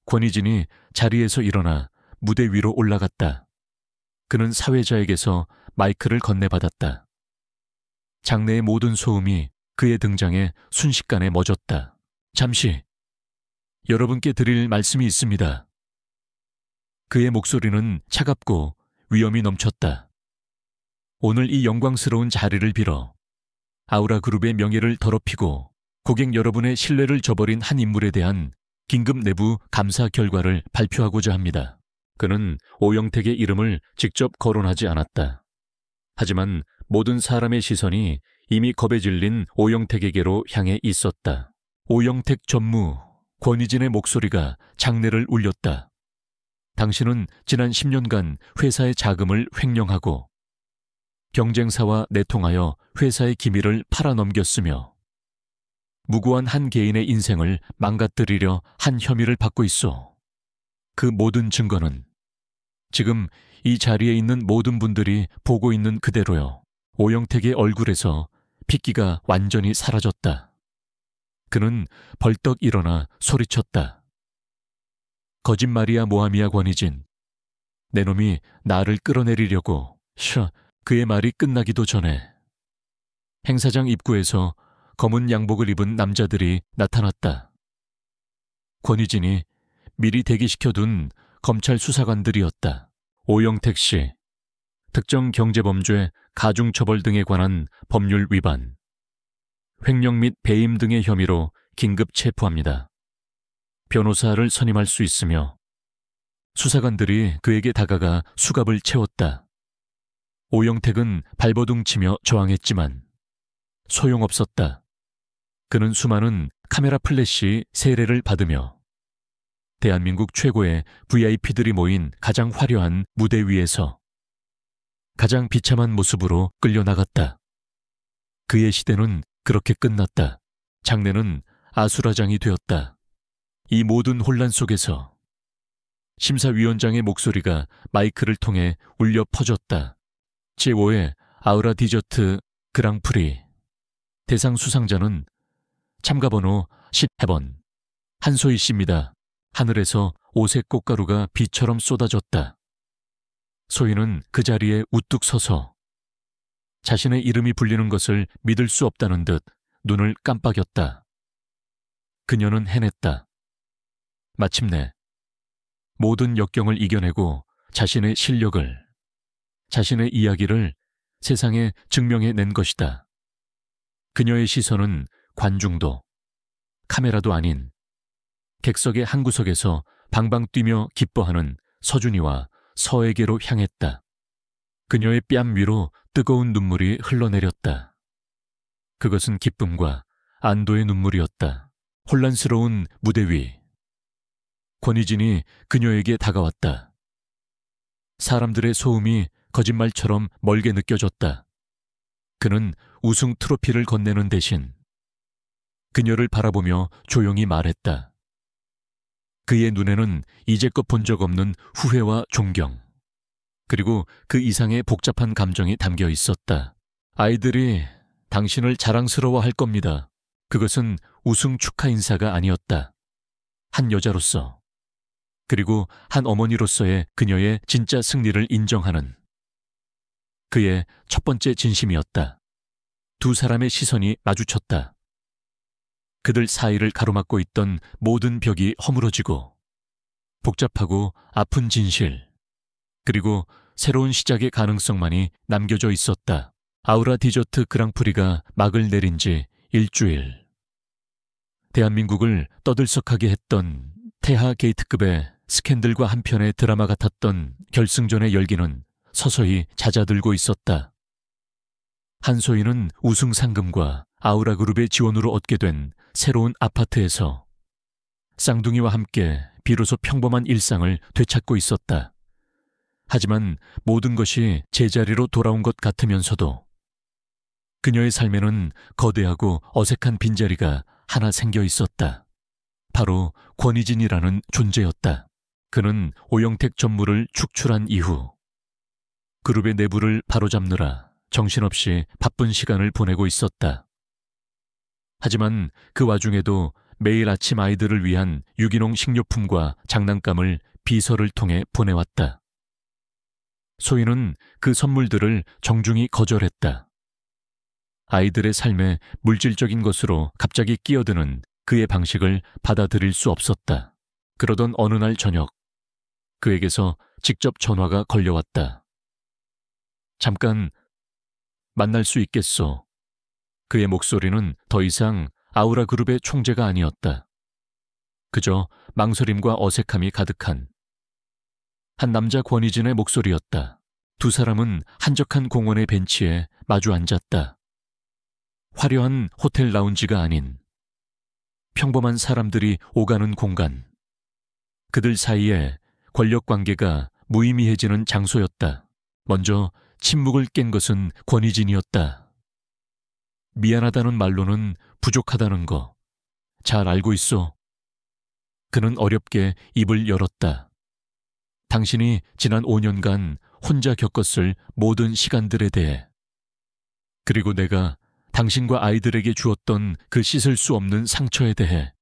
권희진이 자리에서 일어나 무대 위로 올라갔다. 그는 사회자에게서 마이크를 건네받았다. 장내의 모든 소음이 그의 등장에 순식간에 멎었다. 잠시, 여러분께 드릴 말씀이 있습니다. 그의 목소리는 차갑고 위험이 넘쳤다. 오늘 이 영광스러운 자리를 빌어 아우라그룹의 명예를 더럽히고 고객 여러분의 신뢰를 저버린 한 인물에 대한 긴급 내부 감사 결과를 발표하고자 합니다. 그는 오영택의 이름을 직접 거론하지 않았다. 하지만 모든 사람의 시선이 이미 겁에 질린 오영택에게로 향해 있었다. 오영택 전무, 권희진의 목소리가 장내를 울렸다. 당신은 지난 10년간 회사의 자금을 횡령하고 경쟁사와 내통하여 회사의 기밀을 팔아넘겼으며 무고한 한 개인의 인생을 망가뜨리려 한 혐의를 받고 있어. 그 모든 증거는 지금 이 자리에 있는 모든 분들이 보고 있는 그대로요. 오영택의 얼굴에서 핏기가 완전히 사라졌다. 그는 벌떡 일어나 소리쳤다. 거짓말이야 모함이야 권희진. 내 놈이 나를 끌어내리려고. 그의 말이 끝나기도 전에 행사장 입구에서 검은 양복을 입은 남자들이 나타났다. 권희진이 미리 대기시켜둔 검찰 수사관들이었다. 오영택 씨, 특정 경제범죄, 가중처벌 등에 관한 법률 위반, 횡령 및 배임 등의 혐의로 긴급 체포합니다. 변호사를 선임할 수 있으며 수사관들이 그에게 다가가 수갑을 채웠다. 오영택은 발버둥치며 저항했지만 소용없었다. 그는 수많은 카메라 플래시 세례를 받으며 대한민국 최고의 VIP들이 모인 가장 화려한 무대 위에서 가장 비참한 모습으로 끌려나갔다. 그의 시대는 그렇게 끝났다. 장래는 아수라장이 되었다. 이 모든 혼란 속에서 심사위원장의 목소리가 마이크를 통해 울려 퍼졌다. 제5회 아우라 디저트 그랑프리 대상 수상자는 참가번호 10번 한소희 씨입니다. 하늘에서 오색 꽃가루가 비처럼 쏟아졌다. 소희는 그 자리에 우뚝 서서 자신의 이름이 불리는 것을 믿을 수 없다는 듯 눈을 깜빡였다. 그녀는 해냈다. 마침내 모든 역경을 이겨내고 자신의 실력을, 자신의 이야기를 세상에 증명해낸 것이다. 그녀의 시선은 관중도, 카메라도 아닌 객석의 한 구석에서 방방 뛰며 기뻐하는 서준이와 서에게로 향했다. 그녀의 뺨 위로 뜨거운 눈물이 흘러내렸다. 그것은 기쁨과 안도의 눈물이었다. 혼란스러운 무대 위. 권희진이 그녀에게 다가왔다. 사람들의 소음이 거짓말처럼 멀게 느껴졌다. 그는 우승 트로피를 건네는 대신 그녀를 바라보며 조용히 말했다. 그의 눈에는 이제껏 본 적 없는 후회와 존경, 그리고 그 이상의 복잡한 감정이 담겨 있었다. 아이들이 당신을 자랑스러워할 겁니다. 그것은 우승 축하 인사가 아니었다. 한 여자로서, 그리고 한 어머니로서의 그녀의 진짜 승리를 인정하는 그의 첫 번째 진심이었다. 두 사람의 시선이 마주쳤다. 그들 사이를 가로막고 있던 모든 벽이 허물어지고 복잡하고 아픈 진실, 그리고 새로운 시작의 가능성만이 남겨져 있었다. 아우라 디저트 그랑프리가 막을 내린 지 일주일. 대한민국을 떠들썩하게 했던 태하 게이트급의 스캔들과 한편의 드라마 같았던 결승전의 열기는 서서히 잦아들고 있었다. 한소희는 우승 상금과 아우라 그룹의 지원으로 얻게 된 새로운 아파트에서 쌍둥이와 함께 비로소 평범한 일상을 되찾고 있었다. 하지만 모든 것이 제자리로 돌아온 것 같으면서도 그녀의 삶에는 거대하고 어색한 빈자리가 하나 생겨 있었다. 바로 권희진이라는 존재였다. 그는 오영택 전무를 축출한 이후 그룹의 내부를 바로잡느라 정신없이 바쁜 시간을 보내고 있었다. 하지만 그 와중에도 매일 아침 아이들을 위한 유기농 식료품과 장난감을 비서를 통해 보내왔다. 소희는 그 선물들을 정중히 거절했다. 아이들의 삶에 물질적인 것으로 갑자기 끼어드는 그의 방식을 받아들일 수 없었다. 그러던 어느 날 저녁, 그에게서 직접 전화가 걸려왔다. 잠깐 만날 수 있겠소? 그의 목소리는 더 이상 아우라 그룹의 총재가 아니었다. 그저 망설임과 어색함이 가득한 한 남자 권희진의 목소리였다. 두 사람은 한적한 공원의 벤치에 마주 앉았다. 화려한 호텔 라운지가 아닌 평범한 사람들이 오가는 공간. 그들 사이에 권력 관계가 무의미해지는 장소였다. 먼저 침묵을 깬 것은 권희진이었다. 미안하다는 말로는 부족하다는 거 잘 알고 있어. 그는 어렵게 입을 열었다. 당신이 지난 5년간 혼자 겪었을 모든 시간들에 대해, 그리고 내가 당신과 아이들에게 주었던 그 씻을 수 없는 상처에 대해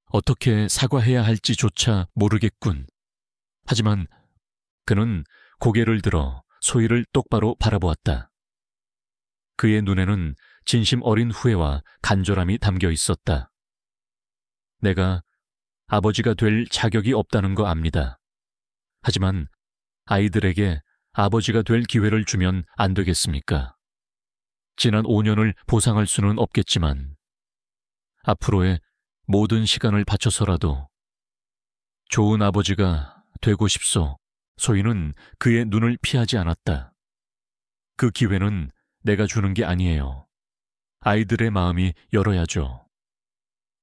어떻게 사과해야 할지조차 모르겠군. 하지만 그는 고개를 들어 소희를 똑바로 바라보았다. 그의 눈에는 진심 어린 후회와 간절함이 담겨 있었다. 내가 아버지가 될 자격이 없다는 거 압니다. 하지만 아이들에게 아버지가 될 기회를 주면 안 되겠습니까? 지난 5년을 보상할 수는 없겠지만 앞으로의 모든 시간을 바쳐서라도 좋은 아버지가 되고 싶소. 소희는 그의 눈을 피하지 않았다. 그 기회는 내가 주는 게 아니에요. 아이들의 마음이 열어야죠.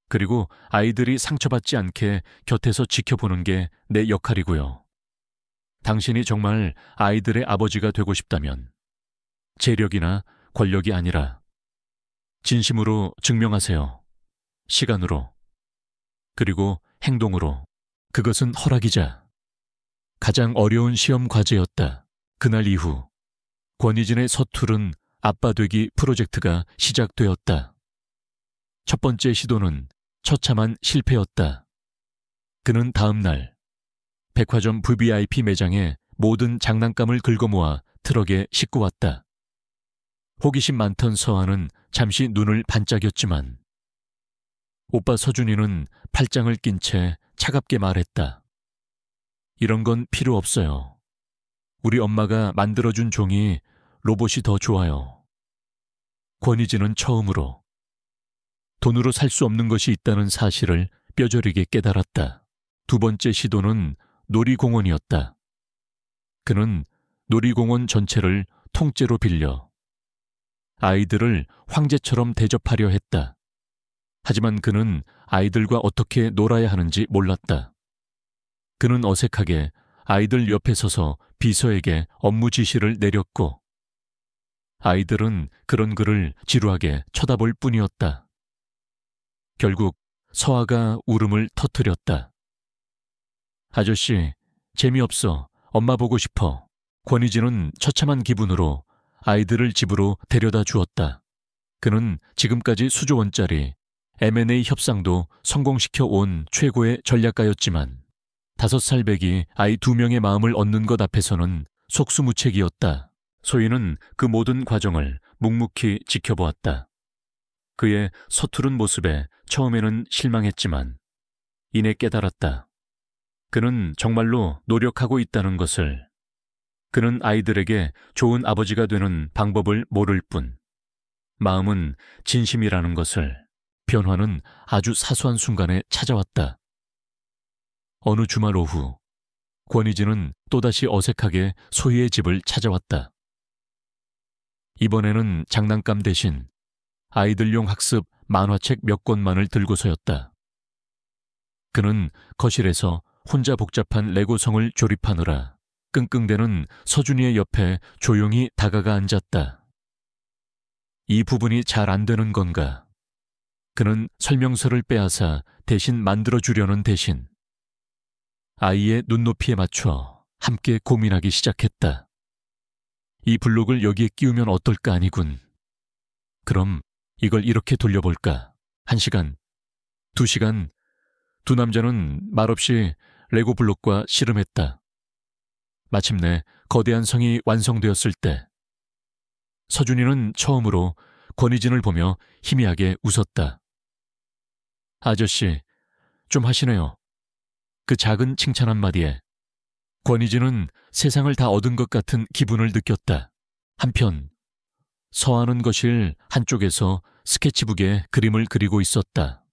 그리고 아이들이 상처받지 않게 곁에서 지켜보는 게 내 역할이고요. 당신이 정말 아이들의 아버지가 되고 싶다면 재력이나 권력이 아니라 진심으로 증명하세요. 시간으로, 그리고 행동으로. 그것은 허락이자 가장 어려운 시험 과제였다. 그날 이후 권희진의 서투른 아빠 되기 프로젝트가 시작되었다. 첫 번째 시도는 처참한 실패였다. 그는 다음 날 백화점 VVIP 매장에 모든 장난감을 긁어모아 트럭에 싣고 왔다. 호기심 많던 서아는 잠시 눈을 반짝였지만 오빠 서준이는 팔짱을 낀 채 차갑게 말했다. 이런 건 필요 없어요. 우리 엄마가 만들어준 종이 로봇이 더 좋아요. 권희진은 처음으로 돈으로 살 수 없는 것이 있다는 사실을 뼈저리게 깨달았다. 두 번째 시도는 놀이공원이었다. 그는 놀이공원 전체를 통째로 빌려 아이들을 황제처럼 대접하려 했다. 하지만 그는 아이들과 어떻게 놀아야 하는지 몰랐다. 그는 어색하게 아이들 옆에 서서 비서에게 업무 지시를 내렸고 아이들은 그런 그를 지루하게 쳐다볼 뿐이었다. 결국 서아가 울음을 터뜨렸다. 아저씨, 재미없어. 엄마 보고 싶어. 권희진은 처참한 기분으로 아이들을 집으로 데려다 주었다. 그는 지금까지 수조 원짜리 M&A 협상도 성공시켜 온 최고의 전략가였지만 5살 배기 아이 2명의 마음을 얻는 것 앞에서는 속수무책이었다. 소희는 그 모든 과정을 묵묵히 지켜보았다. 그의 서투른 모습에 처음에는 실망했지만 이내 깨달았다. 그는 정말로 노력하고 있다는 것을. 그는 아이들에게 좋은 아버지가 되는 방법을 모를 뿐 마음은 진심이라는 것을. 변화는 아주 사소한 순간에 찾아왔다. 어느 주말 오후 권희진은 또다시 어색하게 소희의 집을 찾아왔다. 이번에는 장난감 대신 아이들용 학습 만화책 몇 권만을 들고서였다. 그는 거실에서 혼자 복잡한 레고성을 조립하느라 끙끙대는 서준이의 옆에 조용히 다가가 앉았다. 이 부분이 잘 안 되는 건가? 그는 설명서를 빼앗아 대신 만들어주려는 대신 아이의 눈높이에 맞춰 함께 고민하기 시작했다. 이 블록을 여기에 끼우면 어떨까 아니군. 그럼 이걸 이렇게 돌려볼까? 1시간, 2시간, 두 남자는 말없이 레고 블록과 씨름했다. 마침내 거대한 성이 완성되었을 때 서준이는 처음으로 권희진을 보며 희미하게 웃었다. 아저씨, 좀 하시네요. 그 작은 칭찬 한마디에 권희진은 세상을 다 얻은 것 같은 기분을 느꼈다. 한편 서하는 거실 한쪽에서 스케치북에 그림을 그리고 있었다.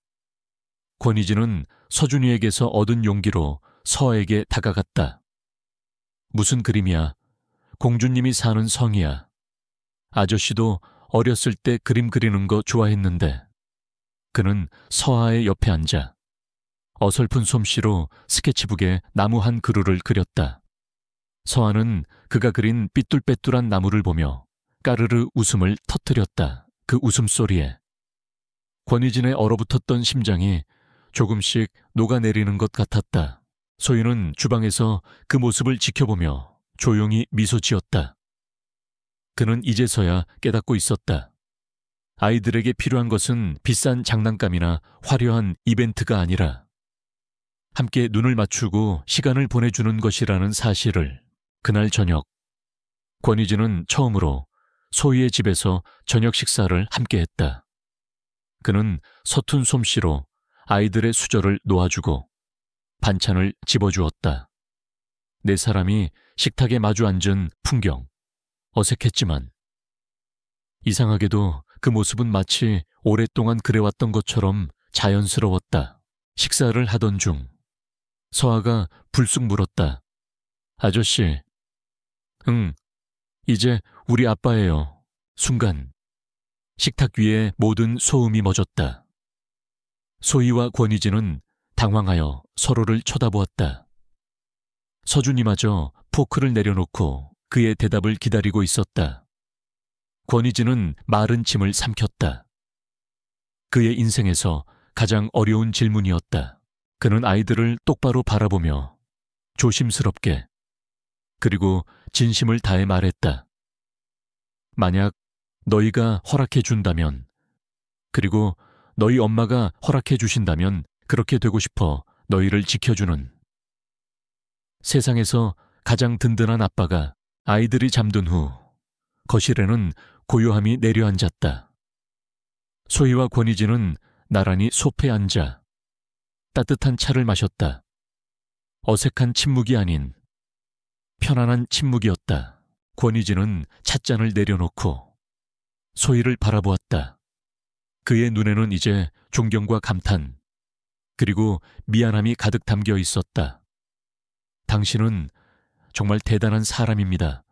권희진은 서준이에게서 얻은 용기로 서하에게 다가갔다. 무슨 그림이야? 공주님이 사는 성이야. 아저씨도 어렸을 때 그림 그리는 거 좋아했는데. 그는 서하의 옆에 앉아 어설픈 솜씨로 스케치북에 나무 한 그루를 그렸다. 서아는 그가 그린 삐뚤빼뚤한 나무를 보며 까르르 웃음을 터뜨렸다. 그 웃음소리에 권희진의 얼어붙었던 심장이 조금씩 녹아내리는 것 같았다. 소희는 주방에서 그 모습을 지켜보며 조용히 미소 지었다. 그는 이제서야 깨닫고 있었다. 아이들에게 필요한 것은 비싼 장난감이나 화려한 이벤트가 아니라 함께 눈을 맞추고 시간을 보내주는 것이라는 사실을. 그날 저녁, 권희진은 처음으로 소희의 집에서 저녁 식사를 함께 했다. 그는 서툰 솜씨로 아이들의 수저를 놓아주고 반찬을 집어주었다. 네 사람이 식탁에 마주 앉은 풍경, 어색했지만 이상하게도 그 모습은 마치 오랫동안 그래왔던 것처럼 자연스러웠다. 식사를 하던 중 서아가 불쑥 물었다. 아저씨. 응, 이제 우리 아빠예요. 순간 식탁 위에 모든 소음이 멎었다. 소희와 권희진은 당황하여 서로를 쳐다보았다. 서준이마저 포크를 내려놓고 그의 대답을 기다리고 있었다. 권희진은 마른 침을 삼켰다. 그의 인생에서 가장 어려운 질문이었다. 그는 아이들을 똑바로 바라보며 조심스럽게 그리고 진심을 다해 말했다. 만약 너희가 허락해 준다면, 그리고 너희 엄마가 허락해 주신다면 그렇게 되고 싶어 너희를 지켜주는. 세상에서 가장 든든한 아빠가 아이들이 잠든 후 거실에는 고요함이 내려앉았다. 소희와 권희진은 나란히 소파에 앉아 따뜻한 차를 마셨다. 어색한 침묵이 아닌 편안한 침묵이었다. 권희진은 찻잔을 내려놓고 소희를 바라보았다. 그의 눈에는 이제 존경과 감탄, 그리고 미안함이 가득 담겨 있었다. 당신은 정말 대단한 사람입니다.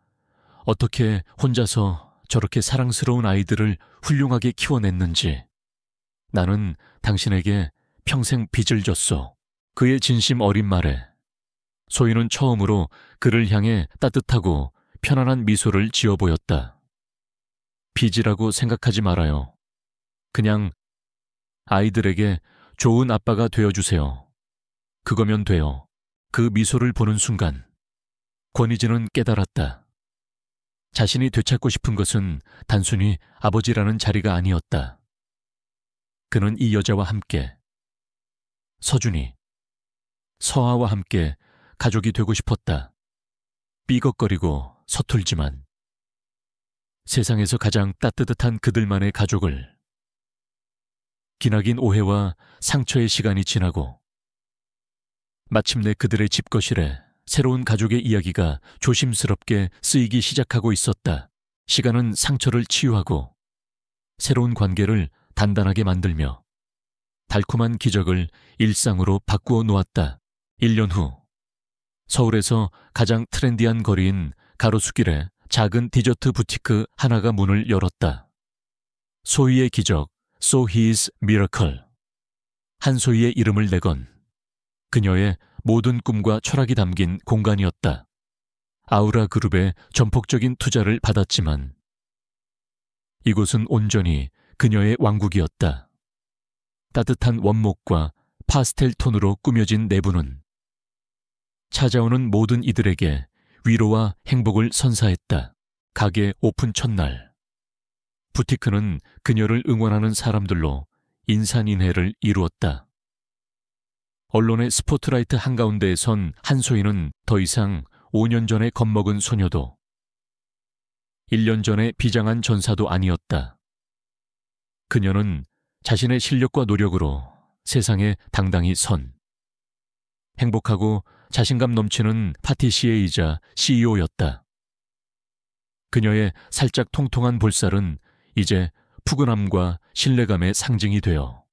어떻게 혼자서 저렇게 사랑스러운 아이들을 훌륭하게 키워냈는지. 나는 당신에게 평생 빚을 졌소. 그의 진심 어린 말에 소희는 처음으로 그를 향해 따뜻하고 편안한 미소를 지어 보였다. 빚이라고 생각하지 말아요. 그냥 아이들에게 좋은 아빠가 되어주세요. 그거면 돼요. 그 미소를 보는 순간 권희진은 깨달았다. 자신이 되찾고 싶은 것은 단순히 아버지라는 자리가 아니었다. 그는 이 여자와 함께, 서준이, 서아와 함께 가족이 되고 싶었다. 삐걱거리고 서툴지만 세상에서 가장 따뜻한 그들만의 가족을. 기나긴 오해와 상처의 시간이 지나고 마침내 그들의 집거실에 새로운 가족의 이야기가 조심스럽게 쓰이기 시작하고 있었다. 시간은 상처를 치유하고 새로운 관계를 단단하게 만들며 달콤한 기적을 일상으로 바꾸어 놓았다. 1년 후 서울에서 가장 트렌디한 거리인 가로수길에 작은 디저트 부티크 하나가 문을 열었다. 소희의 기적, 소희's Miracle. 한소희의 이름을 내건 그녀의 모든 꿈과 철학이 담긴 공간이었다. 아우라 그룹의 전폭적인 투자를 받았지만 이곳은 온전히 그녀의 왕국이었다. 따뜻한 원목과 파스텔 톤으로 꾸며진 내부는 찾아오는 모든 이들에게 위로와 행복을 선사했다. 가게 오픈 첫날, 부티크는 그녀를 응원하는 사람들로 인산인해를 이루었다. 언론의 스포트라이트 한가운데에 선 한소희는 더 이상 5년 전에 겁먹은 소녀도 1년 전에 비장한 전사도 아니었다. 그녀는 자신의 실력과 노력으로 세상에 당당히 선 행복하고 자신감 넘치는 파티시에이자 CEO였다. 그녀의 살짝 통통한 볼살은 이제 푸근함과 신뢰감의 상징이 되어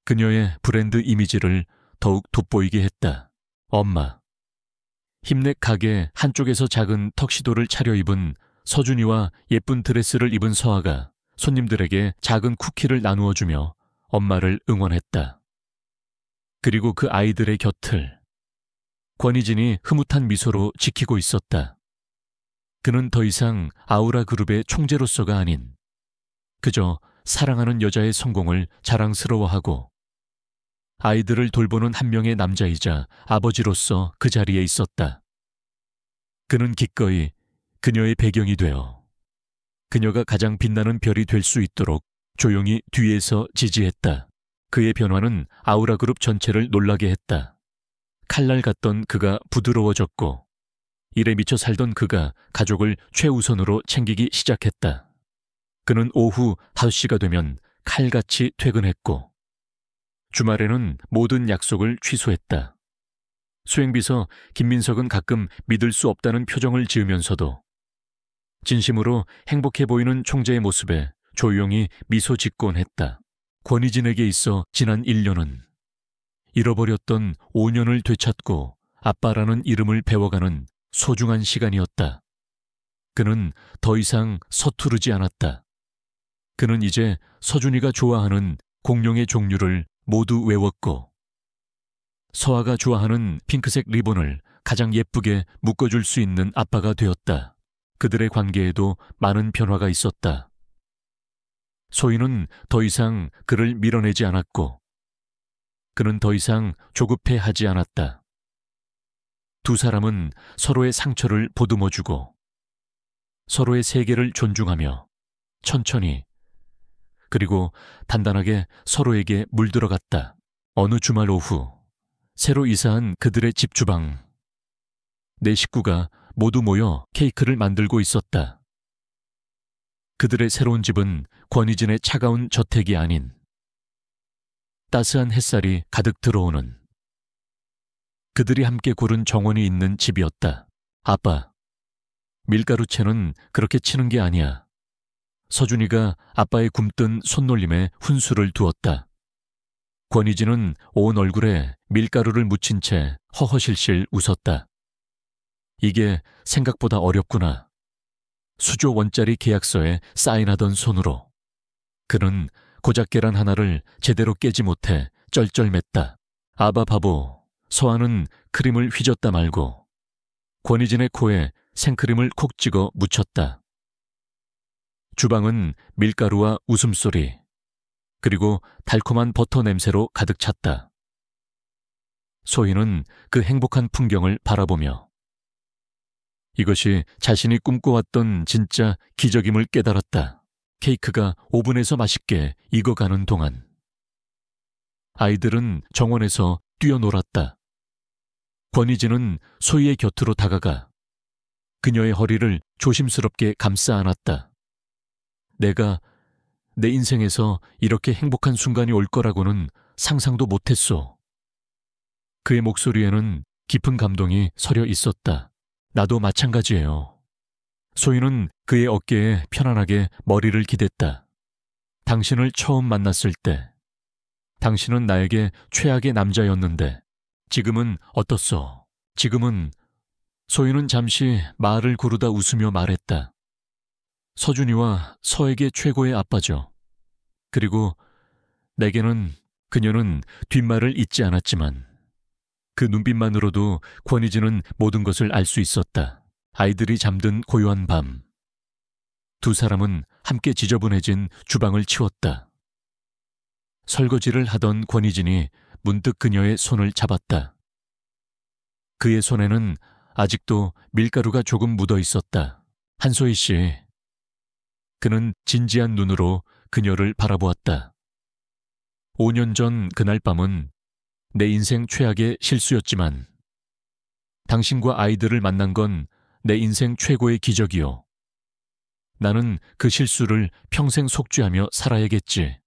그녀의 브랜드 이미지를 더욱 돋보이게 했다. 엄마. 힙넥 가게 한쪽에서 작은 턱시도를 차려입은 서준이와 예쁜 드레스를 입은 서아가 손님들에게 작은 쿠키를 나누어 주며 엄마를 응원했다. 그리고 그 아이들의 곁을 권희진이 흐뭇한 미소로 지키고 있었다. 그는 더 이상 아우라 그룹의 총재로서가 아닌 그저 사랑하는 여자의 성공을 자랑스러워하고 아이들을 돌보는 한 명의 남자이자 아버지로서 그 자리에 있었다. 그는 기꺼이 그녀의 배경이 되어 그녀가 가장 빛나는 별이 될 수 있도록 조용히 뒤에서 지지했다. 그의 변화는 아우라 그룹 전체를 놀라게 했다. 칼날 같던 그가 부드러워졌고 일에 미쳐 살던 그가 가족을 최우선으로 챙기기 시작했다. 그는 오후 5시가 되면 칼같이 퇴근했고 주말에는 모든 약속을 취소했다. 수행비서 김민석은 가끔 믿을 수 없다는 표정을 지으면서도 진심으로 행복해 보이는 총재의 모습에 조용히 미소 짓곤 했다. 권희진에게 있어 지난 1년은 잃어버렸던 5년을 되찾고 아빠라는 이름을 배워가는 소중한 시간이었다. 그는 더 이상 서투르지 않았다. 그는 이제 서준이가 좋아하는 공룡의 종류를 모두 외웠고 서아가 좋아하는 핑크색 리본을 가장 예쁘게 묶어줄 수 있는 아빠가 되었다. 그들의 관계에도 많은 변화가 있었다. 소희는 더 이상 그를 밀어내지 않았고 그는 더 이상 조급해하지 않았다. 두 사람은 서로의 상처를 보듬어주고 서로의 세계를 존중하며 천천히 그리고 단단하게 서로에게 물들어갔다. 어느 주말 오후 새로 이사한 그들의 집 주방. 네 식구가 모두 모여 케이크를 만들고 있었다. 그들의 새로운 집은 권희진의 차가운 저택이 아닌 따스한 햇살이 가득 들어오는 그들이 함께 고른 정원이 있는 집이었다. 아빠, 밀가루채는 그렇게 치는 게 아니야. 서준이가 아빠의 굼뜬 손놀림에 훈수를 두었다. 권희진은 온 얼굴에 밀가루를 묻힌 채 허허실실 웃었다. 이게 생각보다 어렵구나. 수조 원짜리 계약서에 사인하던 손으로. 그는 고작 계란 하나를 제대로 깨지 못해 쩔쩔맸다. 아바 바보, 서아는 크림을 휘젓다 말고 권희진의 코에 생크림을 콕 찍어 묻혔다. 주방은 밀가루와 웃음소리 그리고 달콤한 버터 냄새로 가득 찼다. 소희는 그 행복한 풍경을 바라보며 이것이 자신이 꿈꿔왔던 진짜 기적임을 깨달았다. 케이크가 오븐에서 맛있게 익어가는 동안 아이들은 정원에서 뛰어놀았다. 권희진은 소희의 곁으로 다가가 그녀의 허리를 조심스럽게 감싸 안았다. 내가 내 인생에서 이렇게 행복한 순간이 올 거라고는 상상도 못했소. 그의 목소리에는 깊은 감동이 서려 있었다. 나도 마찬가지예요. 소희는 그의 어깨에 편안하게 머리를 기댔다. 당신을 처음 만났을 때 당신은 나에게 최악의 남자였는데 지금은 어떻소? 지금은 소희는 잠시 말을 고르다 웃으며 말했다. 서준이와 서에게 최고의 아빠죠. 그리고 내게는 그녀는 뒷말을 잇지 않았지만 그 눈빛만으로도 권희진은 모든 것을 알 수 있었다. 아이들이 잠든 고요한 밤. 두 사람은 함께 지저분해진 주방을 치웠다. 설거지를 하던 권희진이 문득 그녀의 손을 잡았다. 그의 손에는 아직도 밀가루가 조금 묻어 있었다. 한소희 씨. 그는 진지한 눈으로 그녀를 바라보았다. 5년 전 그날 밤은 내 인생 최악의 실수였지만 당신과 아이들을 만난 건 내 인생 최고의 기적이요. 나는 그 실수를 평생 속죄하며 살아야겠지.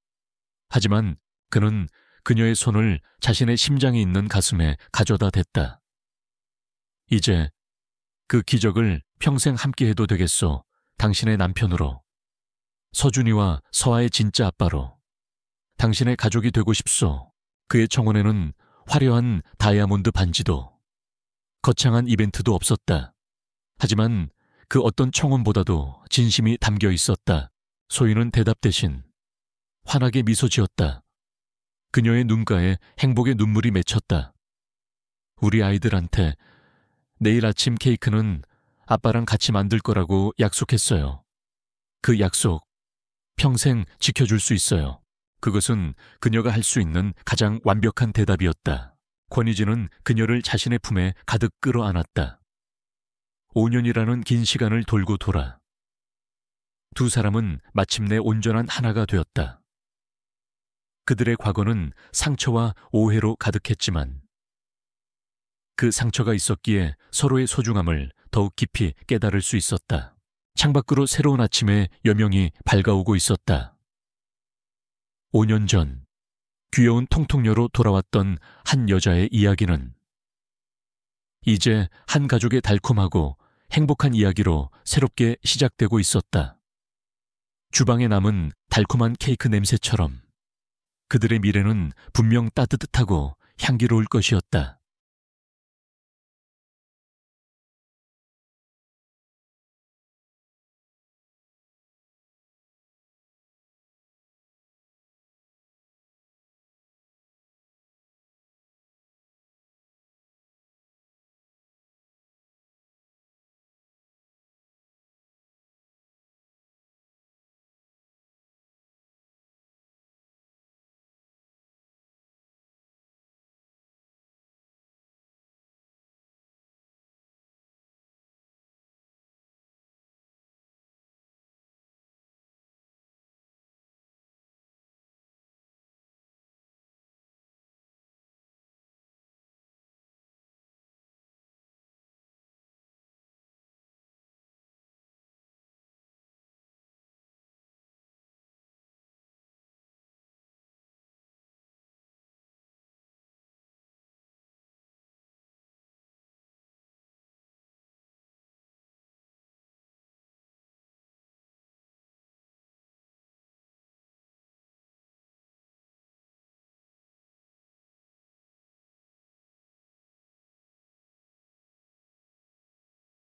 하지만 그는 그녀의 손을 자신의 심장이 있는 가슴에 가져다 댔다. 이제 그 기적을 평생 함께해도 되겠소. 당신의 남편으로. 서준이와 서아의 진짜 아빠로. 당신의 가족이 되고 싶소. 그의 청혼에는 화려한 다이아몬드 반지도 거창한 이벤트도 없었다. 하지만 그 어떤 청혼보다도 진심이 담겨 있었다. 소희는 대답 대신 환하게 미소 지었다. 그녀의 눈가에 행복의 눈물이 맺혔다. 우리 아이들한테 내일 아침 케이크는 아빠랑 같이 만들 거라고 약속했어요. 그 약속 평생 지켜줄 수 있어요. 그것은 그녀가 할 수 있는 가장 완벽한 대답이었다. 권희진은 그녀를 자신의 품에 가득 끌어안았다. 5년이라는 긴 시간을 돌고 돌아 두 사람은 마침내 온전한 하나가 되었다. 그들의 과거는 상처와 오해로 가득했지만 그 상처가 있었기에 서로의 소중함을 더욱 깊이 깨달을 수 있었다. 창밖으로 새로운 아침의 여명이 밝아오고 있었다. 5년 전 귀여운 통통녀로 돌아왔던 한 여자의 이야기는 이제 한 가족의 달콤하고 행복한 이야기로 새롭게 시작되고 있었다. 주방에 남은 달콤한 케이크 냄새처럼 그들의 미래는 분명 따뜻하고 향기로울 것이었다.